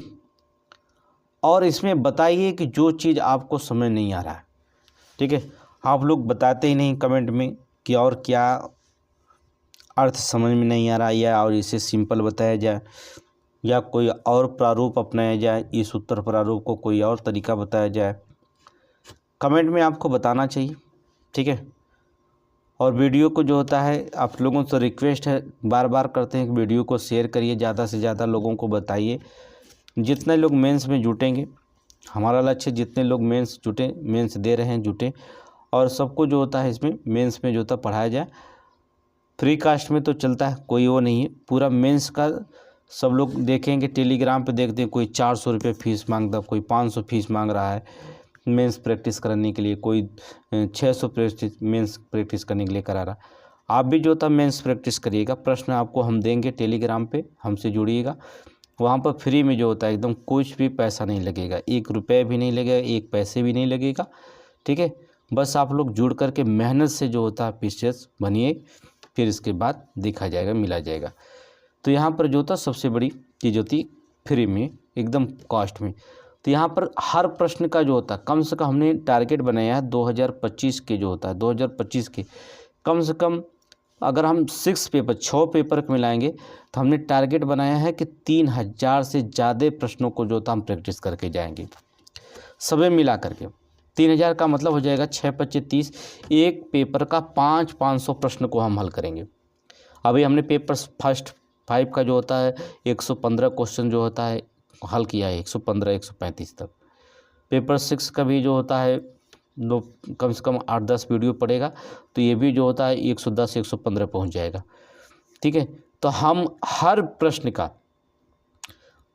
और इसमें बताइए कि जो चीज़ आपको समझ नहीं आ रहा है। ठीक है, आप लोग बताते ही नहीं कमेंट में कि और क्या अर्थ समझ में नहीं आ रहा, या और इसे सिंपल बताया जाए, या कोई और प्रारूप अपनाया जाए, इस उत्तर प्रारूप को कोई और तरीका बताया जाए। कमेंट में आपको बताना चाहिए। ठीक है, और वीडियो को जो होता है आप लोगों से रिक्वेस्ट है, बार बार करते हैं कि वीडियो को शेयर करिए, ज़्यादा से ज़्यादा लोगों को बताइए। जितने लोग मेंस में जुटेंगे, हमारा लक्ष्य जितने लोग मेंस जुटे, मेंस दे रहे हैं जुटे, और सबको जो होता है इसमें मेंस में जो होता पढ़ाया जाए। फ्री कास्ट में तो चलता है, कोई वो नहीं है, पूरा मेंस का सब लोग देखेंगे। टेलीग्राम पे देखते हैं कोई 400 रुपये फीस मांगता, कोई 500 फीस मांग रहा है मेंस प्रैक्टिस करने के लिए, कोई 600 मेंस प्रैक्टिस करने के लिए करा रहा। आप भी जो होता मेंस प्रैक्टिस करिएगा। प्रश्न आपको हम देंगे टेलीग्राम पे, हमसे जुड़िएगा। वहाँ पर फ्री में जो होता है एकदम कुछ भी पैसा नहीं लगेगा, 1 रुपये भी नहीं लगेगा, 1 पैसे भी नहीं लगेगा। ठीक है, बस आप लोग जुड़ करके मेहनत से जो होता है पीसीएस बनिए, फिर इसके बाद देखा जाएगा, मिला जाएगा। तो यहाँ पर जो होता सबसे बड़ी चीज़ होती फ्री में, एकदम कॉस्ट में। तो यहाँ पर हर प्रश्न का जो होता कम से कम हमने टारगेट बनाया है 2025 के, जो होता है 2025 के कम से कम अगर हम 6 पेपर को मिलाएंगे तो हमने टारगेट बनाया है कि 3000 से ज़्यादा प्रश्नों को जो था हम प्रैक्टिस करके जाएंगे, सभी मिला करके। 3000 का मतलब हो जाएगा 6×25 = 30। एक पेपर का 500 प्रश्न को हम हल करेंगे। अभी हमने पेपर फर्स्ट 5 का जो होता है 115 क्वेश्चन जो होता है हल किया है, 115-135 तक। पेपर 6 का भी जो होता है कम से कम 8-10 वीडियो पड़ेगा, तो ये भी जो होता है 110-115 पहुंच जाएगा। ठीक है, तो हम हर प्रश्न का,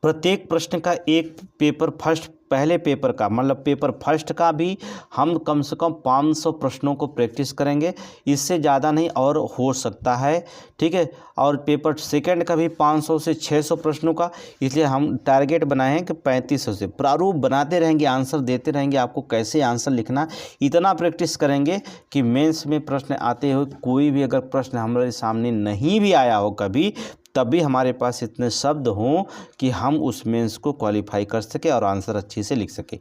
प्रत्येक प्रश्न का एक पेपर फर्स्ट, पहले पेपर का मतलब पेपर फर्स्ट का भी हम कम से कम 500 प्रश्नों को प्रैक्टिस करेंगे, इससे ज़्यादा नहीं और हो सकता है। ठीक है, और पेपर सेकंड का भी 500 से 600 प्रश्नों का, इसलिए हम टारगेट बनाए हैं कि 3500 से। प्रारूप बनाते रहेंगे, आंसर देते रहेंगे, आपको कैसे आंसर लिखना इतना प्रैक्टिस करेंगे कि मेंस में प्रश्न आते हुए कोई भी अगर प्रश्न हमारे सामने नहीं भी आया हो कभी, तभी हमारे पास इतने शब्द हों कि हम उस मेंस को क्वालिफाई कर सके और आंसर अच्छे से लिख सके।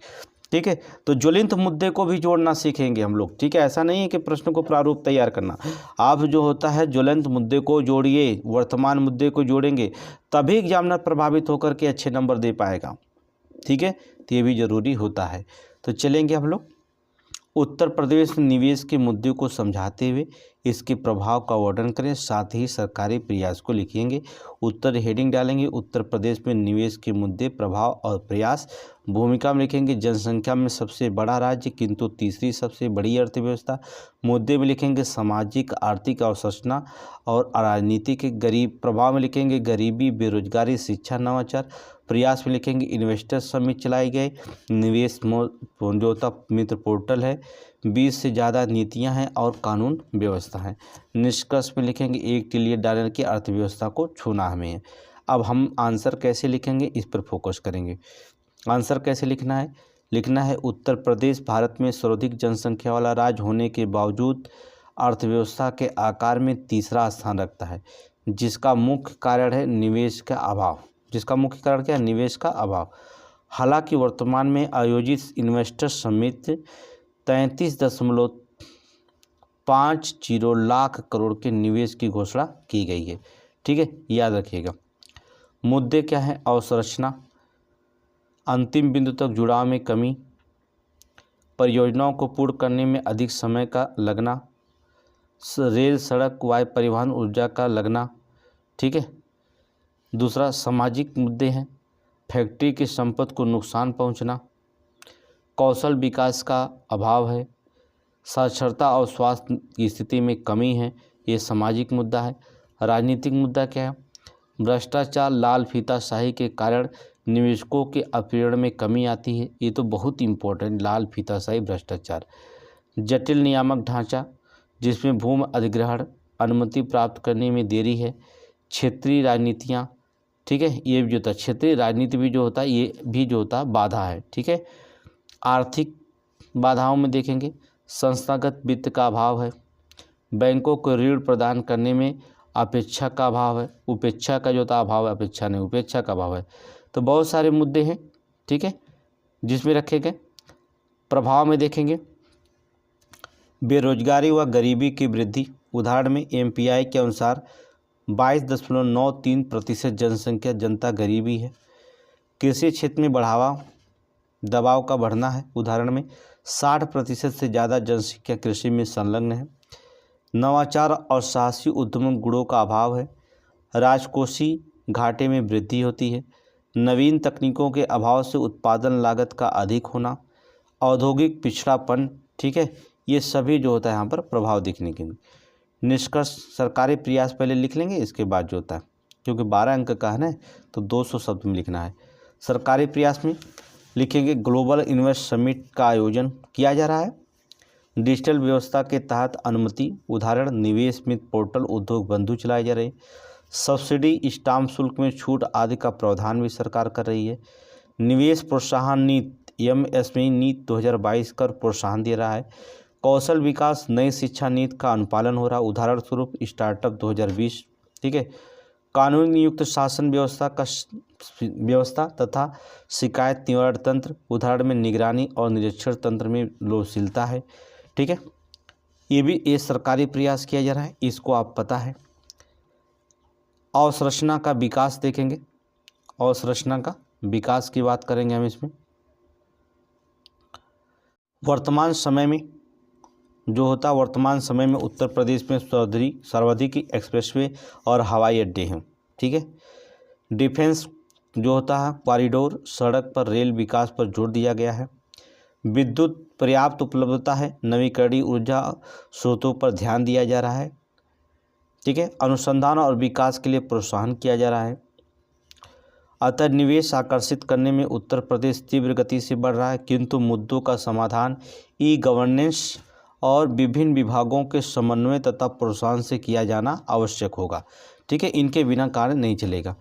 ठीक है, तो ज्वलंत मुद्दे को भी जोड़ना सीखेंगे हम लोग। ठीक है, ऐसा नहीं है कि प्रश्न को प्रारूप तैयार करना, आप जो होता है ज्वलंत मुद्दे को जोड़िए, वर्तमान मुद्दे को जोड़ेंगे, तभी एग्जामिनर प्रभावित होकर के अच्छे नंबर दे पाएगा। ठीक है, तो ये भी ज़रूरी होता है। तो चलेंगे हम लोग उत्तर प्रदेश में निवेश के मुद्दे को समझाते हुए इसके प्रभाव का वर्णन करें, साथ ही सरकारी प्रयास को लिखेंगे। उत्तर हेडिंग डालेंगे उत्तर प्रदेश में निवेश के मुद्दे, प्रभाव और प्रयास। भूमिका में लिखेंगे जनसंख्या में सबसे बड़ा राज्य किंतु तीसरी सबसे बड़ी अर्थव्यवस्था। मुद्दे में लिखेंगे सामाजिक आर्थिक अवसंरचना और राजनीतिक। गरीब प्रभाव में लिखेंगे गरीबी, बेरोजगारी, शिक्षा, नवाचार। प्रयास में लिखेंगे इन्वेस्टर समिट चलाए गए, निवेश जो मित्र पोर्टल है, 20 से ज़्यादा नीतियां हैं और कानून व्यवस्था है। निष्कर्ष में लिखेंगे $1 ट्रिलियन की अर्थव्यवस्था को छूना हमें है। अब हम आंसर कैसे लिखेंगे इस पर फोकस करेंगे। आंसर कैसे लिखना है? लिखना है उत्तर प्रदेश भारत में सर्वाधिक जनसंख्या वाला राज्य होने के बावजूद अर्थव्यवस्था के आकार में तीसरा स्थान रखता है, जिसका मुख्य कारण है निवेश का अभाव। जिसका मुख्य कारण क्या है? निवेश का अभाव। हालांकि वर्तमान में आयोजित इन्वेस्टर समिट 33.50 लाख करोड़ के निवेश की घोषणा की गई है। ठीक है, याद रखिएगा। मुद्दे क्या है? अवसंरचना, अंतिम बिंदु तक जुड़ाव में कमी, परियोजनाओं को पूर्ण करने में अधिक समय का लगना, रेल, सड़क, वायु परिवहन, ऊर्जा का लगना। ठीक है, दूसरा सामाजिक मुद्दे हैं, फैक्ट्री की संपत्ति को नुकसान पहुंचना, कौशल विकास का अभाव है, साक्षरता और स्वास्थ्य की स्थिति में कमी है, ये सामाजिक मुद्दा है। राजनीतिक मुद्दा क्या है? भ्रष्टाचार, लाल फीताशाही के कारण निवेशकों के उत्पीड़न में कमी आती है, ये तो बहुत इम्पोर्टेंट, लाल फीताशाही, भ्रष्टाचार। जटिल नियामक ढांचा जिसमें भूमि अधिग्रहण अनुमति प्राप्त करने में देरी है। क्षेत्रीय राजनीतियाँ, ठीक है, ये भी जो होता है क्षेत्रीय राजनीति भी जो होता है, ये भी जो होता है बाधा है। ठीक है, आर्थिक बाधाओं में देखेंगे संस्थागत वित्त का अभाव है, बैंकों को ऋण प्रदान करने में अपेक्षा का अभाव है, उपेक्षा का जो होता है अभाव है, अपेक्षा नहीं, उपेक्षा का अभाव है। तो बहुत सारे मुद्दे हैं, ठीक है, जिसमें रखे गए। प्रभाव में देखेंगे बेरोजगारी व गरीबी की वृद्धि। उदाहरण में MPI के अनुसार 22.93% जनसंख्या जनता गरीबी है। कृषि क्षेत्र में दबाव का बढ़ना है। उदाहरण में 60% से ज़्यादा जनसंख्या कृषि में संलग्न है। नवाचार और साहसी उद्यम गुणों का अभाव है। राजकोषीय घाटे में वृद्धि होती है। नवीन तकनीकों के अभाव से उत्पादन लागत का अधिक होना। औद्योगिक पिछड़ापन, ठीक है, ये सभी जो होता है यहाँ पर प्रभाव दिखने के। निष्कर्ष सरकारी प्रयास पहले लिख लेंगे, इसके बाद जो होता है, क्योंकि 12 अंक का है ना, तो 200 शब्द में लिखना है। सरकारी प्रयास में लिखेंगे ग्लोबल इन्वेस्ट समिट का आयोजन किया जा रहा है। डिजिटल व्यवस्था के तहत अनुमति, उदाहरण निवेश मित्र पोर्टल, उद्योग बंधु चलाए जा रहे। सब्सिडी, स्टाम्प शुल्क में छूट आदि का प्रावधान भी सरकार कर रही है। निवेश प्रोत्साहन नीति MSME नीति 2022 कर प्रोत्साहन दे रहा है। कौशल विकास नई शिक्षा नीति का अनुपालन हो रहा है, उदाहरण स्वरूप स्टार्टअप 2020। ठीक है, कानून नियुक्त शासन व्यवस्था तथा शिकायत निवारण तंत्र, उदाहरण में निगरानी और निरीक्षण तंत्र में लोचशीलता है। ठीक है, ये भी एक सरकारी प्रयास किया जा रहा है, इसको आप पता है। अवसंरचना का विकास देखेंगे, अवसंरचना का विकास की बात करेंगे हम इसमें। वर्तमान समय में जो होता है, वर्तमान समय में उत्तर प्रदेश में सर्वाधिक एक्सप्रेसवे और हवाई अड्डे हैं, ठीक है। डिफेंस जो होता है कॉरिडोर, सड़क पर रेल विकास पर जोर दिया गया है। विद्युत पर्याप्त उपलब्धता है, नवीकरणीय ऊर्जा स्रोतों पर ध्यान दिया जा रहा है, ठीक है। अनुसंधान और विकास के लिए प्रोत्साहन किया जा रहा है। अतः निवेश आकर्षित करने में उत्तर प्रदेश तीव्र गति से बढ़ रहा है, किंतु मुद्दों का समाधान ई गवर्नेंस और विभिन्न विभागों के समन्वय तथा प्रोत्साहन से किया जाना आवश्यक होगा, ठीक है। इनके बिना कार्य नहीं चलेगा।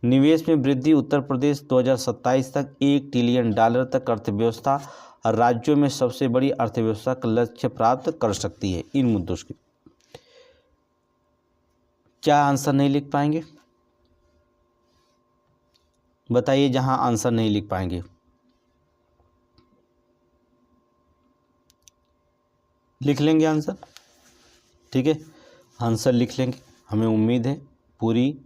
निवेश में वृद्धि, उत्तर प्रदेश 2027 तक $1 ट्रिलियन तक अर्थव्यवस्था राज्यों में सबसे बड़ी अर्थव्यवस्था का लक्ष्य प्राप्त कर सकती है। इन मुद्दों की क्या आंसर नहीं लिख पाएंगे बताइए, जहां आंसर नहीं लिख पाएंगे। लिख लेंगे आंसर, ठीक है, आंसर लिख लेंगे। हमें उम्मीद है पूरी